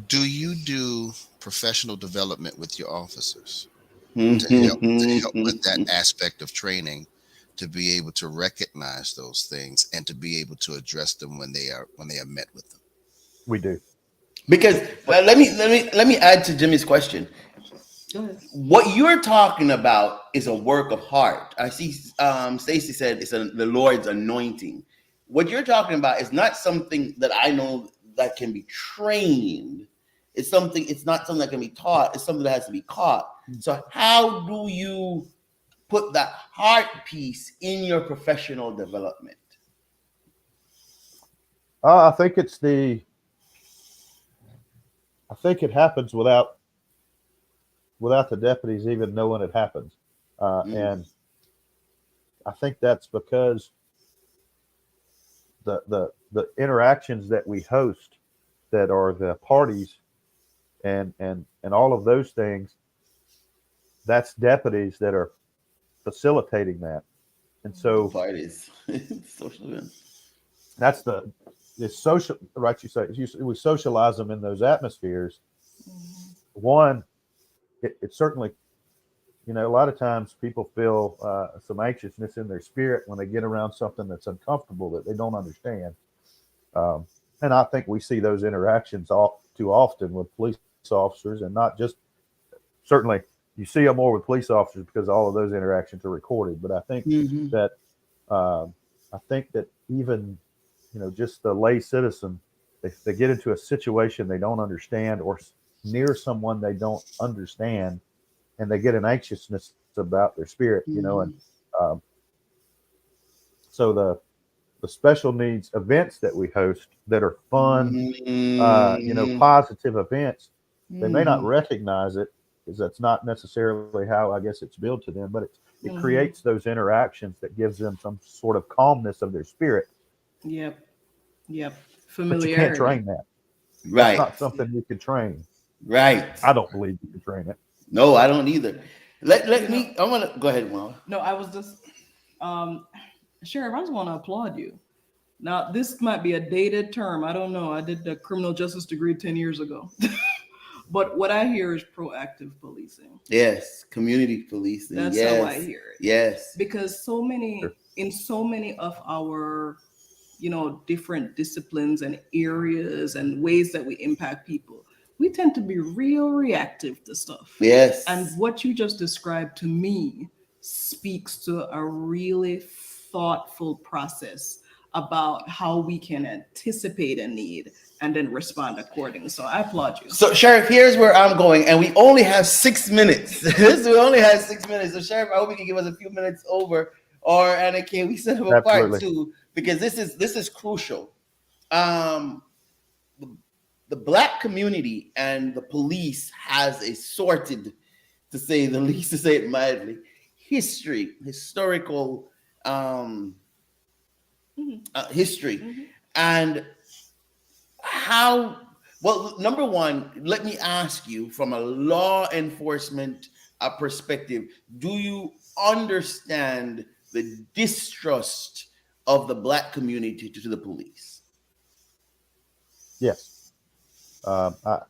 [SPEAKER 6] Do you do professional development with your officers to help with that aspect of training, to be able to recognize those things and to be able to address them when they are met with them?
[SPEAKER 7] We do.
[SPEAKER 8] Because let me add to Jimmy's question. What you're talking about is a work of heart. I see Stacy said it's the Lord's anointing. What you're talking about is not something that I know that can be trained. It's not something that can be taught. It's something that has to be caught. So how do you put that heart piece in your professional development?
[SPEAKER 7] I think it happens without the deputies even knowing it happens. And I think that's because the interactions that we host, that are the parties and all of those things, that's deputies that are facilitating that. And so
[SPEAKER 8] parties, social events.
[SPEAKER 7] That's it's social, right? You say we socialize them in those atmospheres. One, it certainly, a lot of times people feel some anxiousness in their spirit when they get around something that's uncomfortable, that they don't understand. And I think we see those interactions all too often with police officers, and not just, certainly you see them more with police officers because all of those interactions are recorded. But I think that even, just the lay citizen, they get into a situation they don't understand, or near someone they don't understand, and they get an anxiousness about their spirit, and um, so the special needs events that we host that are fun, positive events, they may not recognize it because that's not necessarily how I guess it's billed to them, but it creates those interactions that gives them some sort of calmness of their spirit.
[SPEAKER 9] Yep.
[SPEAKER 7] But you can't
[SPEAKER 9] Familiarity.
[SPEAKER 7] train that.
[SPEAKER 8] Right.
[SPEAKER 7] That's not something you can train.
[SPEAKER 8] Right.
[SPEAKER 7] I don't believe you can train it.
[SPEAKER 8] No, I don't either. Let me. I'm gonna go ahead, Mom.
[SPEAKER 9] No, I was just, Sheriff, I just want to applaud you. Now, this might be a dated term. I don't know. I did the criminal justice degree 10 years ago. But what I hear is proactive policing.
[SPEAKER 8] Yes, community policing.
[SPEAKER 9] That's
[SPEAKER 8] yes.
[SPEAKER 9] how I hear it.
[SPEAKER 8] Yes.
[SPEAKER 9] Because in so many of our, different disciplines and areas and ways that we impact people, we tend to be real reactive to stuff.
[SPEAKER 8] Yes.
[SPEAKER 9] And what you just described to me speaks to a really thoughtful process about how we can anticipate a need and then respond accordingly. So I applaud you.
[SPEAKER 8] So, Sheriff, here's where I'm going, and we only have 6 minutes. We only have 6 minutes. So, Sheriff, I hope you can give us a few minutes over, and can we set up a part 2, because this is crucial. The Black community and the police has a sorted, to say the least, to say it mildly, historical history, and how. Well, number one, let me ask you from a law enforcement perspective: do you understand the distrust of the Black community to the police?
[SPEAKER 7] Yes, I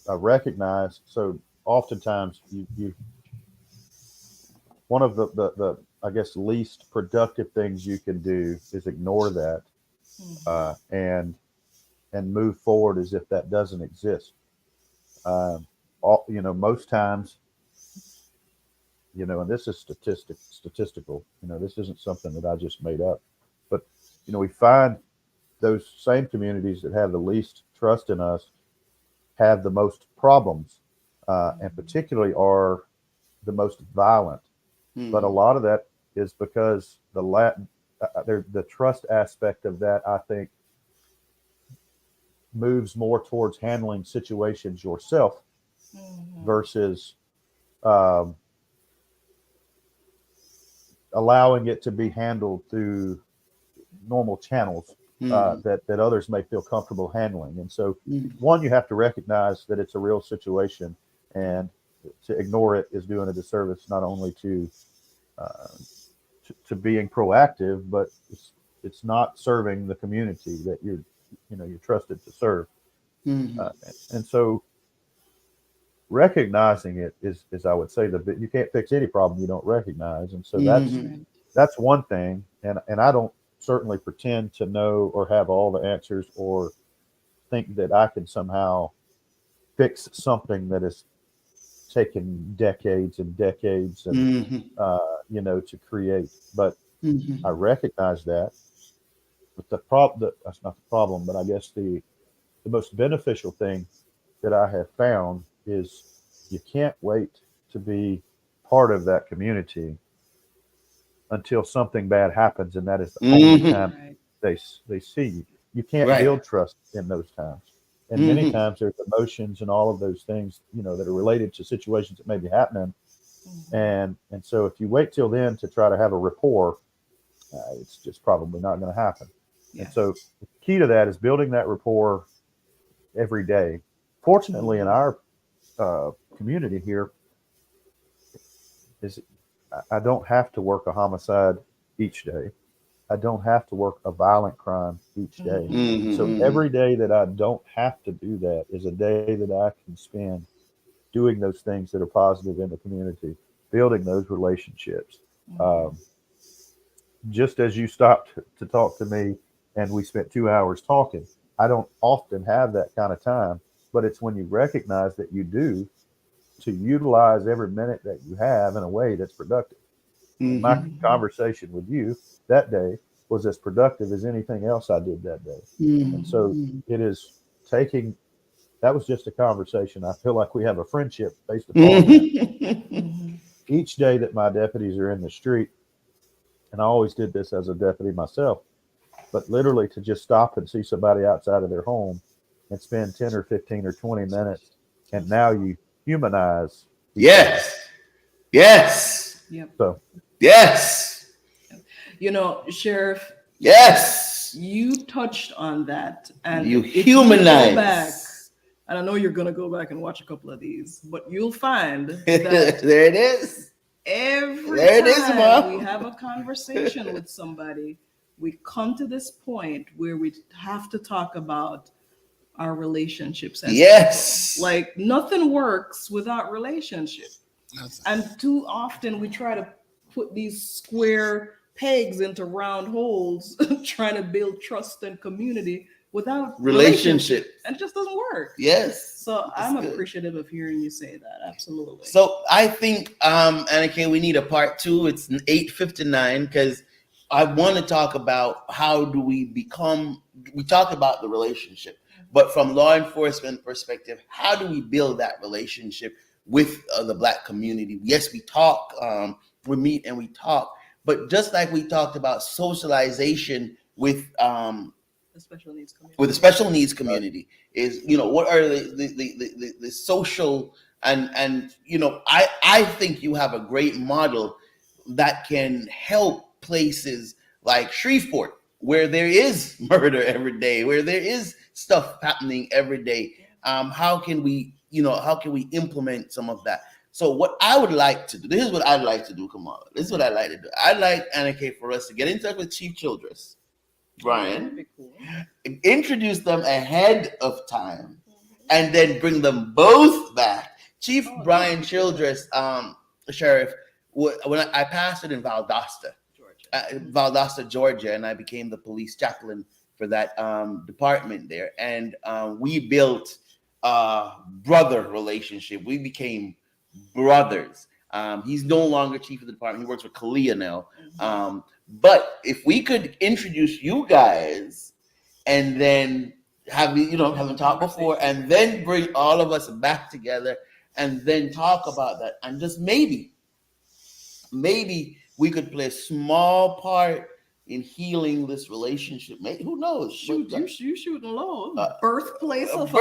[SPEAKER 7] recognize. So oftentimes, you one of the I guess least productive things you can do is ignore that, and move forward as if that doesn't exist. Most times, and this is statistical. This isn't something that I just made up, but we find those same communities that have the least trust in us have the most problems, and particularly are the most violent. But a lot of that is because the trust aspect of that, I think, moves more towards handling situations yourself versus allowing it to be handled through normal channels that others may feel comfortable handling. And so, one, you have to recognize that it's a real situation, and to ignore it is doing a disservice not only to being proactive, but it's not serving the community that you're trusted to serve. And so recognizing it is I would say you can't fix any problem you don't recognize. And so that's one thing. And I don't certainly pretend to know or have all the answers or think that I can somehow fix something that has taken decades and decades and to create. But I recognize that. But that's not the problem, but I guess the most beneficial thing that I have found is you can't wait to be part of that community until something bad happens, and that is the only time they see you. You can't build trust in those times. And many times there's emotions and all of those things, that are related to situations that may be happening. And so if you wait till then to try to have a rapport, it's just probably not going to happen. And so the key to that is building that rapport every day. Fortunately, in our community here, I don't have to work a homicide each day. I don't have to work a violent crime each day. So every day that I don't have to do that is a day that I can spend doing those things that are positive in the community, building those relationships. Just as you stopped to talk to me and we spent 2 hours talking, I don't often have that kind of time, but it's when you recognize that you do, to utilize every minute that you have in a way that's productive. My conversation with you that day was as productive as anything else I did that day. And so it is that was just a conversation. I feel like we have a friendship based upon that. each day that my deputies are in the street, and I always did this as a deputy myself, but literally to just stop and see somebody outside of their home and spend 10 or 15 or 20 minutes, and now you humanize each other.
[SPEAKER 8] Yes. Yes.
[SPEAKER 9] Yep.
[SPEAKER 7] So
[SPEAKER 8] Yes.
[SPEAKER 9] You know, Sheriff,
[SPEAKER 8] Yes.
[SPEAKER 9] you touched on that, and
[SPEAKER 8] You
[SPEAKER 9] if you go
[SPEAKER 8] humanize.
[SPEAKER 9] back, and I know you're gonna go back and watch a couple of these, but you'll find that
[SPEAKER 8] There it is.
[SPEAKER 9] every
[SPEAKER 8] There it is,
[SPEAKER 9] time
[SPEAKER 8] Mom.
[SPEAKER 9] we have a conversation with somebody, we come to this point where we have to talk about our relationships. As
[SPEAKER 8] Yes.
[SPEAKER 9] people. Like nothing works without relationship.
[SPEAKER 6] Nothing.
[SPEAKER 9] And too often we try to put these square pegs into round holes, trying to build trust and community without
[SPEAKER 8] Relationship.
[SPEAKER 9] and it just doesn't work.
[SPEAKER 8] Yes.
[SPEAKER 9] So I'm
[SPEAKER 8] That's good.
[SPEAKER 9] appreciative of hearing you say that. Absolutely.
[SPEAKER 8] So I think, Annika, we need a part 2. It's 8:59 because I want to talk about how do we become. We talk about the relationship, but from law enforcement perspective, how do we build that relationship with the Black community? Yes, we talk, we meet and we talk, but just like we talked about socialization with
[SPEAKER 9] The special needs community.
[SPEAKER 8] with the special needs community is, what are the social and I think you have a great model that can help places like Shreveport, where there is murder every day, where there is stuff happening every day. How can we implement some of that? So what I would like to do, this is what I'd like to do, Kamala. This is what I'd like to do. I'd like, Annika, for us to get in touch with Chief Childress, Brian,
[SPEAKER 9] That'd be cool.
[SPEAKER 8] introduce them ahead of time, and then bring them both back. Chief Brian Childress, Sheriff, when I passed it in Valdosta, Georgia, and I became the police chaplain for that department there, and we built a brother relationship. We became brothers. He's no longer chief of the department. He works for Kalia now. But if we could introduce you guys and then have them talk before and then bring all of us back together and then talk about that, and just maybe we could play a small part in healing this relationship. Maybe, who knows?
[SPEAKER 9] Shoot, you shooting low.
[SPEAKER 8] Birthplace of
[SPEAKER 9] some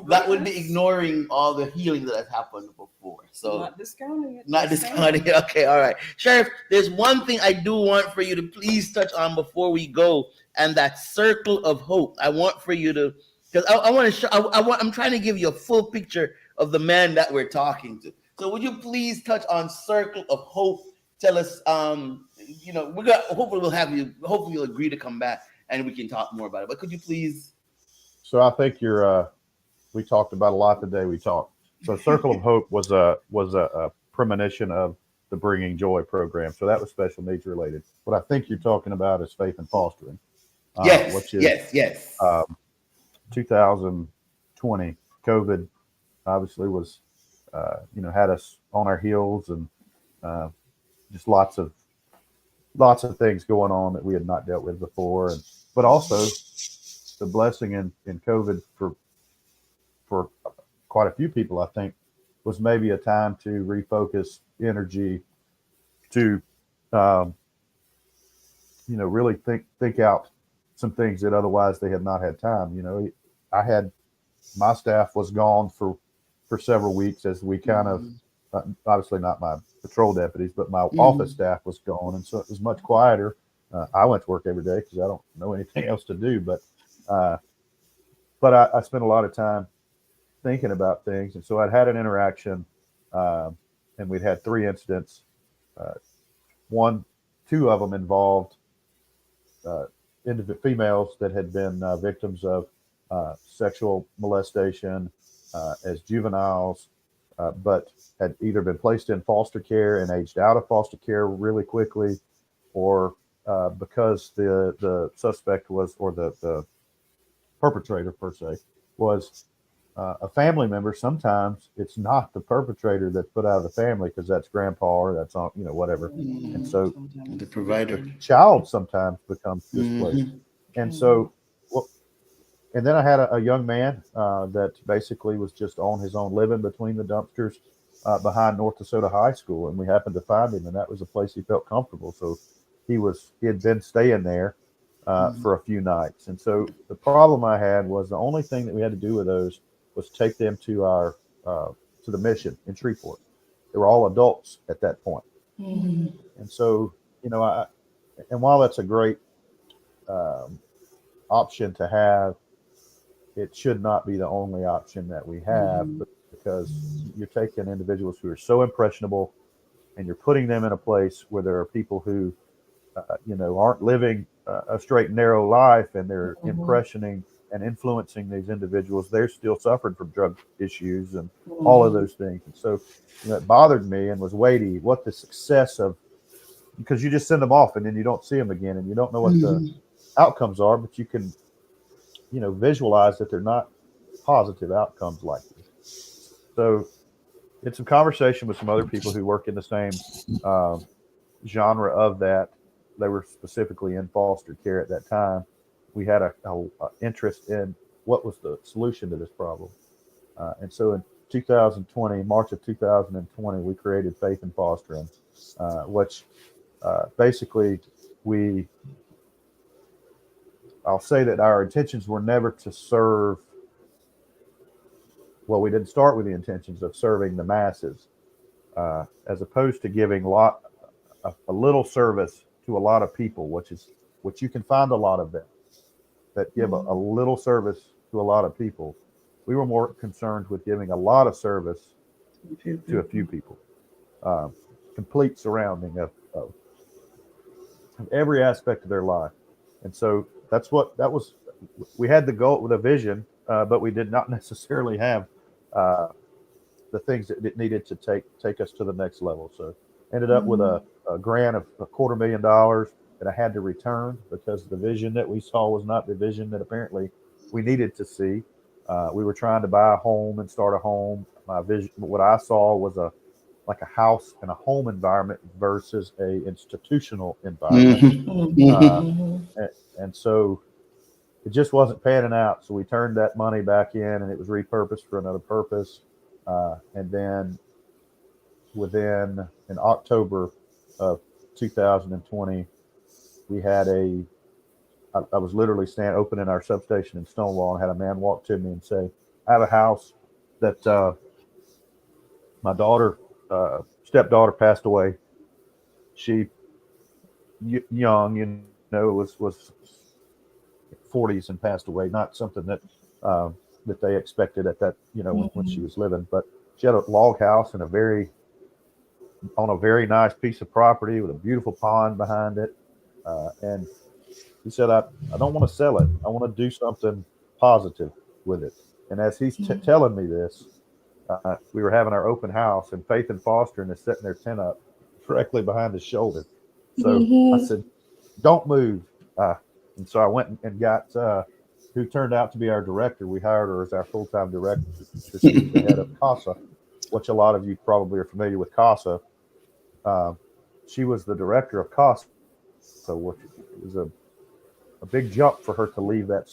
[SPEAKER 8] that would be
[SPEAKER 9] greatness.
[SPEAKER 8] ignoring all the healing that has happened before. So
[SPEAKER 9] Not discounting it.
[SPEAKER 8] not
[SPEAKER 9] Just
[SPEAKER 8] discounting it. Okay, all right. Sheriff, there's one thing I do want for you to please touch on before we go, and that circle of hope. I want for you to, because I want to show, I'm trying to give you a full picture of the man that we're talking to. So would you please touch on circle of hope? Tell us, hopefully you'll agree to come back and we can talk more about it. But could you please?
[SPEAKER 7] So I think we talked about a lot today. So Circle of Hope was a premonition of the Bringing Joy program. So that was special needs related. What I think you're talking about is faith and fostering.
[SPEAKER 8] Yes,
[SPEAKER 7] which is,
[SPEAKER 8] yes.
[SPEAKER 7] 2020, COVID obviously was, had us on our heels, and just lots of things going on that we had not dealt with before, but also the blessing in COVID for quite a few people, I think, was maybe a time to refocus energy to really think out some things that otherwise they had not had time. My staff was gone for several weeks as we kind of, obviously not my patrol deputies, but my office staff was gone, and so it was much quieter. I went to work every day because I don't know anything else to do, but I spent a lot of time thinking about things, and so I'd had an interaction, and we'd had 3 incidents. 2 of them involved females that had been victims of sexual molestation as juveniles, but had either been placed in foster care and aged out of foster care really quickly, or because the suspect was, or the perpetrator per se, was a family member. Sometimes it's not the perpetrator that's put out of the family because that's grandpa or that's whatever, and so
[SPEAKER 8] The provider.
[SPEAKER 7] the child sometimes becomes displaced. And so, and then I had a young man that basically was just on his own, living between the dumpsters, behind North Dakota High School, and we happened to find him, and that was a place he felt comfortable. So he had been staying there for a few nights. And so the problem I had was the only thing that we had to do with those was take them to our to the mission in Shreveport. They were all adults at that point. And so, and while that's a great option to have, it should not be the only option that we have, because you're taking individuals who are so impressionable and you're putting them in a place where there are people who, aren't living a straight and narrow life, and they're impressioning and influencing these individuals. They're still suffering from drug issues and all of those things. And so it bothered me and was weighty what the success of, because you just send them off and then you don't see them again and you don't know what the outcomes are, but you can, visualize that they're not positive outcomes like this. So it's some conversation with some other people who work in the same genre of that. They were specifically in foster care at that time. We had a interest in what was the solution to this problem. And so in 2020, March of 2020, we created Faith in Fostering, which basically I'll say that our intentions were never to serve. Well, we didn't start with the intentions of serving the masses, as opposed to giving a little service to a lot of people, which you can find a lot of them that give a little service to a lot of people. We were more concerned with giving a lot of service to a few people, complete surrounding of every aspect of their life. And so that was, we had the goal with a vision, but we did not necessarily have the things that it needed to take us to the next level. So ended up with a grant of $250,000 that I had to return because the vision that we saw was not the vision that apparently we needed to see. We were trying to buy a home and start a home. My vision, what I saw was like a house and a home environment versus a institutional environment. And so it just wasn't panning out. So we turned that money back in and it was repurposed for another purpose. And then in October of 2020, we had I was literally opening our substation in Stonewall and had a man walk to me and say, I have a house that my stepdaughter passed away. She young, was 40s and passed away. Not something that that they expected at that, when she was living. But she had a log house and on a very nice piece of property with a beautiful pond behind it. And he said, I don't want to sell it. I want to do something positive with it. And as he's telling me this, we were having our open house, and Faith in Fostering is setting their tent up directly behind his shoulder. So I said, don't move. And so I went and got who turned out to be our director. We hired her as our full-time director. She was the head of CASA, which a lot of you probably are familiar with CASA. She was the director of CASA. So it was a big jump for her to leave that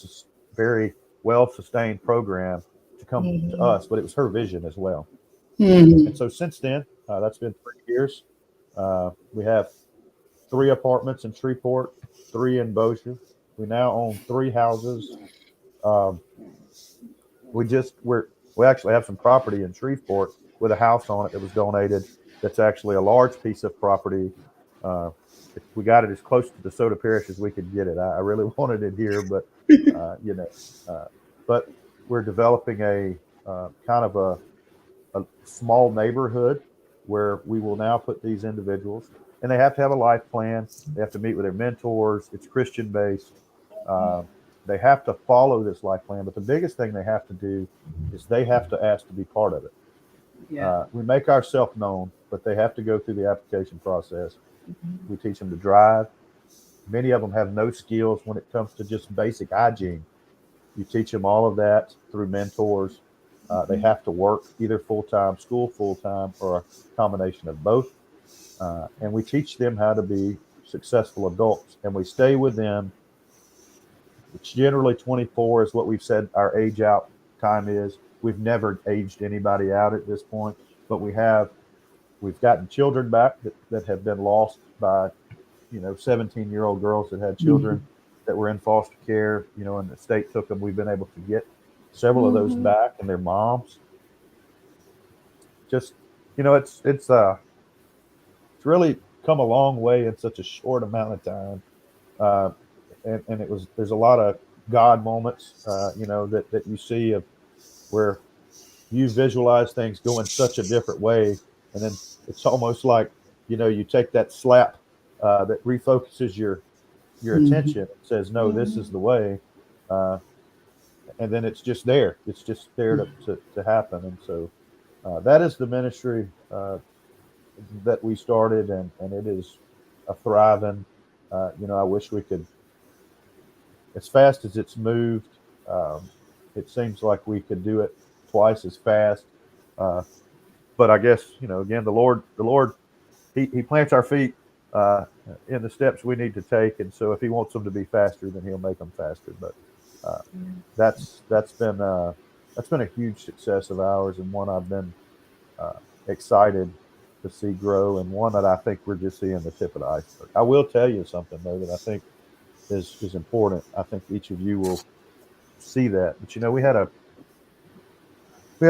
[SPEAKER 7] very well-sustained program to come to us, but it was her vision as well. And so since then, that's been 3 years. We have 3 apartments in Shreveport, 3 in Bossier. We now own 3 houses. We actually have some property in Shreveport with a house on it that was donated. That's actually a large piece of property. We got it as close to DeSoto Parish as we could get it. I really wanted it here, but but we're developing a kind of a small neighborhood where we will now put these individuals, and they have to have a life plan. They have to meet with their mentors. It's Christian based. They have to follow this life plan, but the biggest thing they have to do is they have to ask to be part of it. We make ourselves known, but they have to go through the application process. We teach them to drive. Many of them have no skills when it comes to just basic hygiene. You teach them all of that through mentors. They have to work either full-time, school full-time, or a combination of both. And we teach them how to be successful adults, and we stay with them. It's generally 24 is what we've said our age out time is. We've never aged anybody out at this point. but we've gotten children back that have been lost by 17-year-old girls that had children that were in foster care, and the state took them. We've been able to get several of those back and their moms. Just it's really come a long way in such a short amount of time. And there's a lot of God moments, that you see of where you visualize things going such a different way, and then it's almost like you take that slap that refocuses your attention and says, no, this is the way, and then it's just there. It's just there to happen, and so that is the ministry that we started, and it is a thriving. I wish we could, as fast as it's moved, it seems like we could do it twice as fast. But I guess, again, the Lord, he plants our feet in the steps we need to take. And so if he wants them to be faster, then he'll make them faster. But that's been a huge success of ours, and one I've been excited to see grow, and one that I think we're just seeing the tip of the iceberg. I will tell you something, though, that I think is important. I think each of you will see that. But we had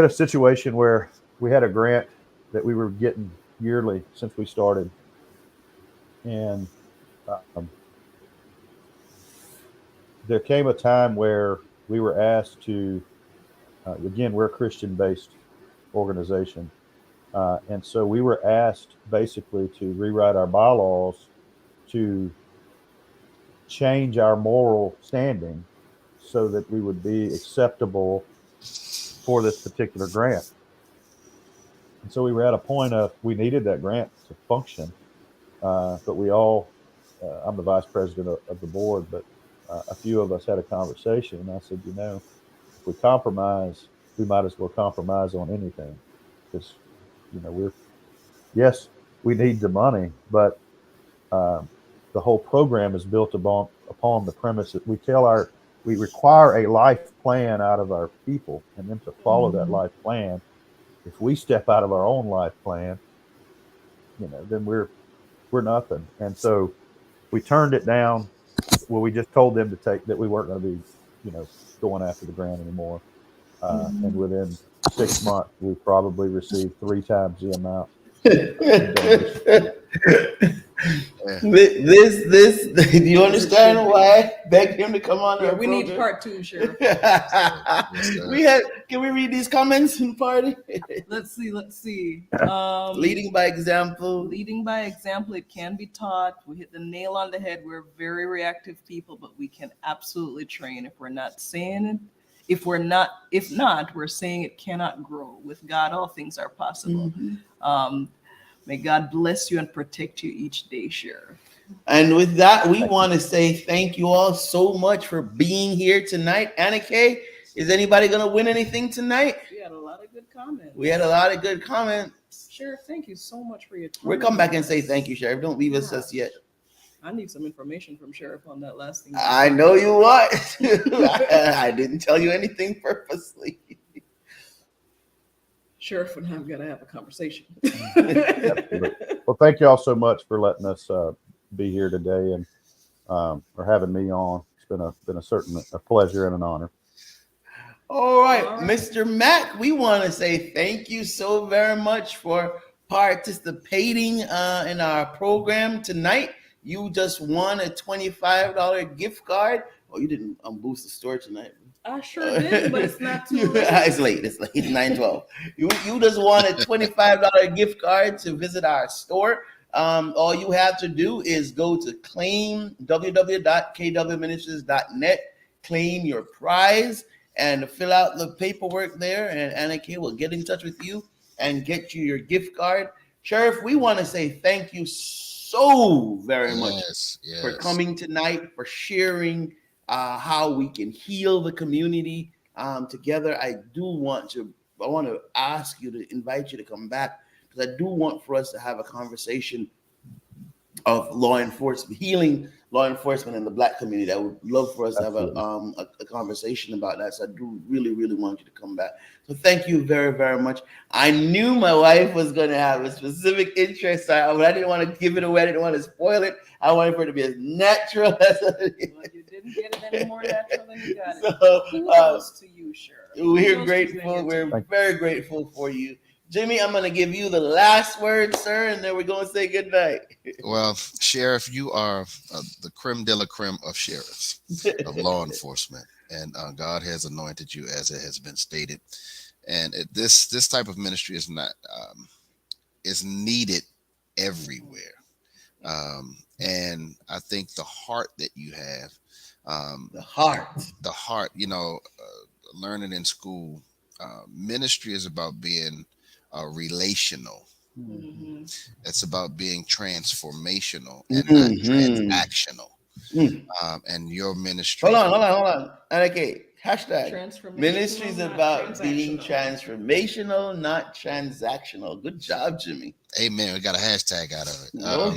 [SPEAKER 7] a situation where we had a grant that we were getting yearly since we started, and there came a time where we were asked to. Again, we're a Christian-based organization, and so we were asked basically to rewrite our bylaws to change our moral standing so that we would be acceptable for this particular grant. And so we were at a point of we needed that grant to function, but we all, I'm the vice president of the board, but a few of us had a conversation, and I said, if we compromise, we might as well compromise on anything, because we need the money, but the whole program is built upon the premise that we require a life plan out of our people, and then to follow that life plan. If we step out of our own life plan, then we're nothing. And so we turned it down. Well, we just told them that we weren't going to be, going after the grant anymore. And within 6 months, we probably received 3 times the amount.
[SPEAKER 8] This do you understand why I begged him to come on?
[SPEAKER 9] Yeah, we need part 2, Sheriff.
[SPEAKER 8] Can we read these comments in party?
[SPEAKER 9] Let's see.
[SPEAKER 8] Leading by example.
[SPEAKER 9] Leading by example, it can be taught. We hit the nail on the head. We're very reactive people, but we can absolutely train. If not, we're saying it cannot grow. With God, all things are possible. May God bless you and protect you each day, Sheriff.
[SPEAKER 8] And with that, we want to say thank you all so much for being here tonight. Anna Kay, is anybody going to win anything tonight?
[SPEAKER 9] We had a lot of good comments. Sheriff, thank you so much for your time.
[SPEAKER 8] We'll come back and say thank you, Sheriff. Don't leave us just yet.
[SPEAKER 9] I need some information from Sheriff on that last thing.
[SPEAKER 8] I know you what. I didn't tell you anything purposely.
[SPEAKER 9] Sheriff and I've got to have a conversation.
[SPEAKER 7] Well, thank you all so much for letting us be here today and for having me on. It's been a pleasure and an honor.
[SPEAKER 8] All right, Mr. Mack, we want to say thank you so very much for participating in our program tonight. You just won a $25 gift card. Oh, you didn't boost the store tonight.
[SPEAKER 9] I sure did, but it's not too late.
[SPEAKER 8] It's late. It's 9:12. You just won a $25 gift card to visit our store. All you have to do is go to www.kwministries.net, claim your prize, and fill out the paperwork there. And Anna Kay will get in touch with you and get you your gift card. Sheriff, we want to say thank you so very much for coming tonight, for sharing how we can heal the community together. I want to invite you to come back, because I do want for us to have a conversation of law enforcement, healing law enforcement in the Black community. I would love for us to have a conversation about that. So I do really, really want you to come back. So thank you very, very much. I knew my wife was going to have a specific interest, but I didn't want to give it away. I didn't want to spoil it. I wanted for it to be as natural as it
[SPEAKER 9] Well, you didn't get it any more natural than you got it.
[SPEAKER 8] So,
[SPEAKER 9] Kudos to you, Sheriff.
[SPEAKER 8] we're grateful. We're very grateful for you. Jimmy, I'm going to give you the last word, sir, and then we're going to say good night.
[SPEAKER 6] Well, Sheriff, you are the creme de la creme of sheriffs, of law enforcement, and God has anointed you, as it has been stated. And this type of ministry is not is needed everywhere. And I think the heart that you have,
[SPEAKER 8] the heart,
[SPEAKER 6] learning in school, ministry is about being relational.
[SPEAKER 9] Mm-hmm.
[SPEAKER 6] It's about being transformational and not transactional. And your ministry.
[SPEAKER 8] Hold on. Okay. Hashtag ministry is about being
[SPEAKER 9] transformational,
[SPEAKER 8] not transactional. Good job, Jimmy.
[SPEAKER 6] Amen. We got a hashtag out of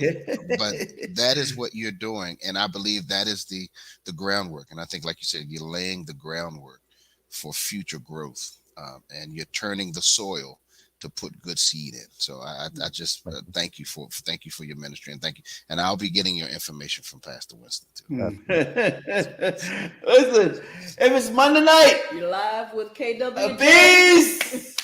[SPEAKER 6] it. But that is what you're doing. And I believe that is the groundwork. And I think, like you said, you're laying the groundwork for future growth. And you're turning the soil to put good seed in. So I just thank you for your ministry, and thank you. And I'll be getting your information from Pastor Winston too.
[SPEAKER 8] Listen, if it's Monday night,
[SPEAKER 9] you're live with KW.
[SPEAKER 8] Peace.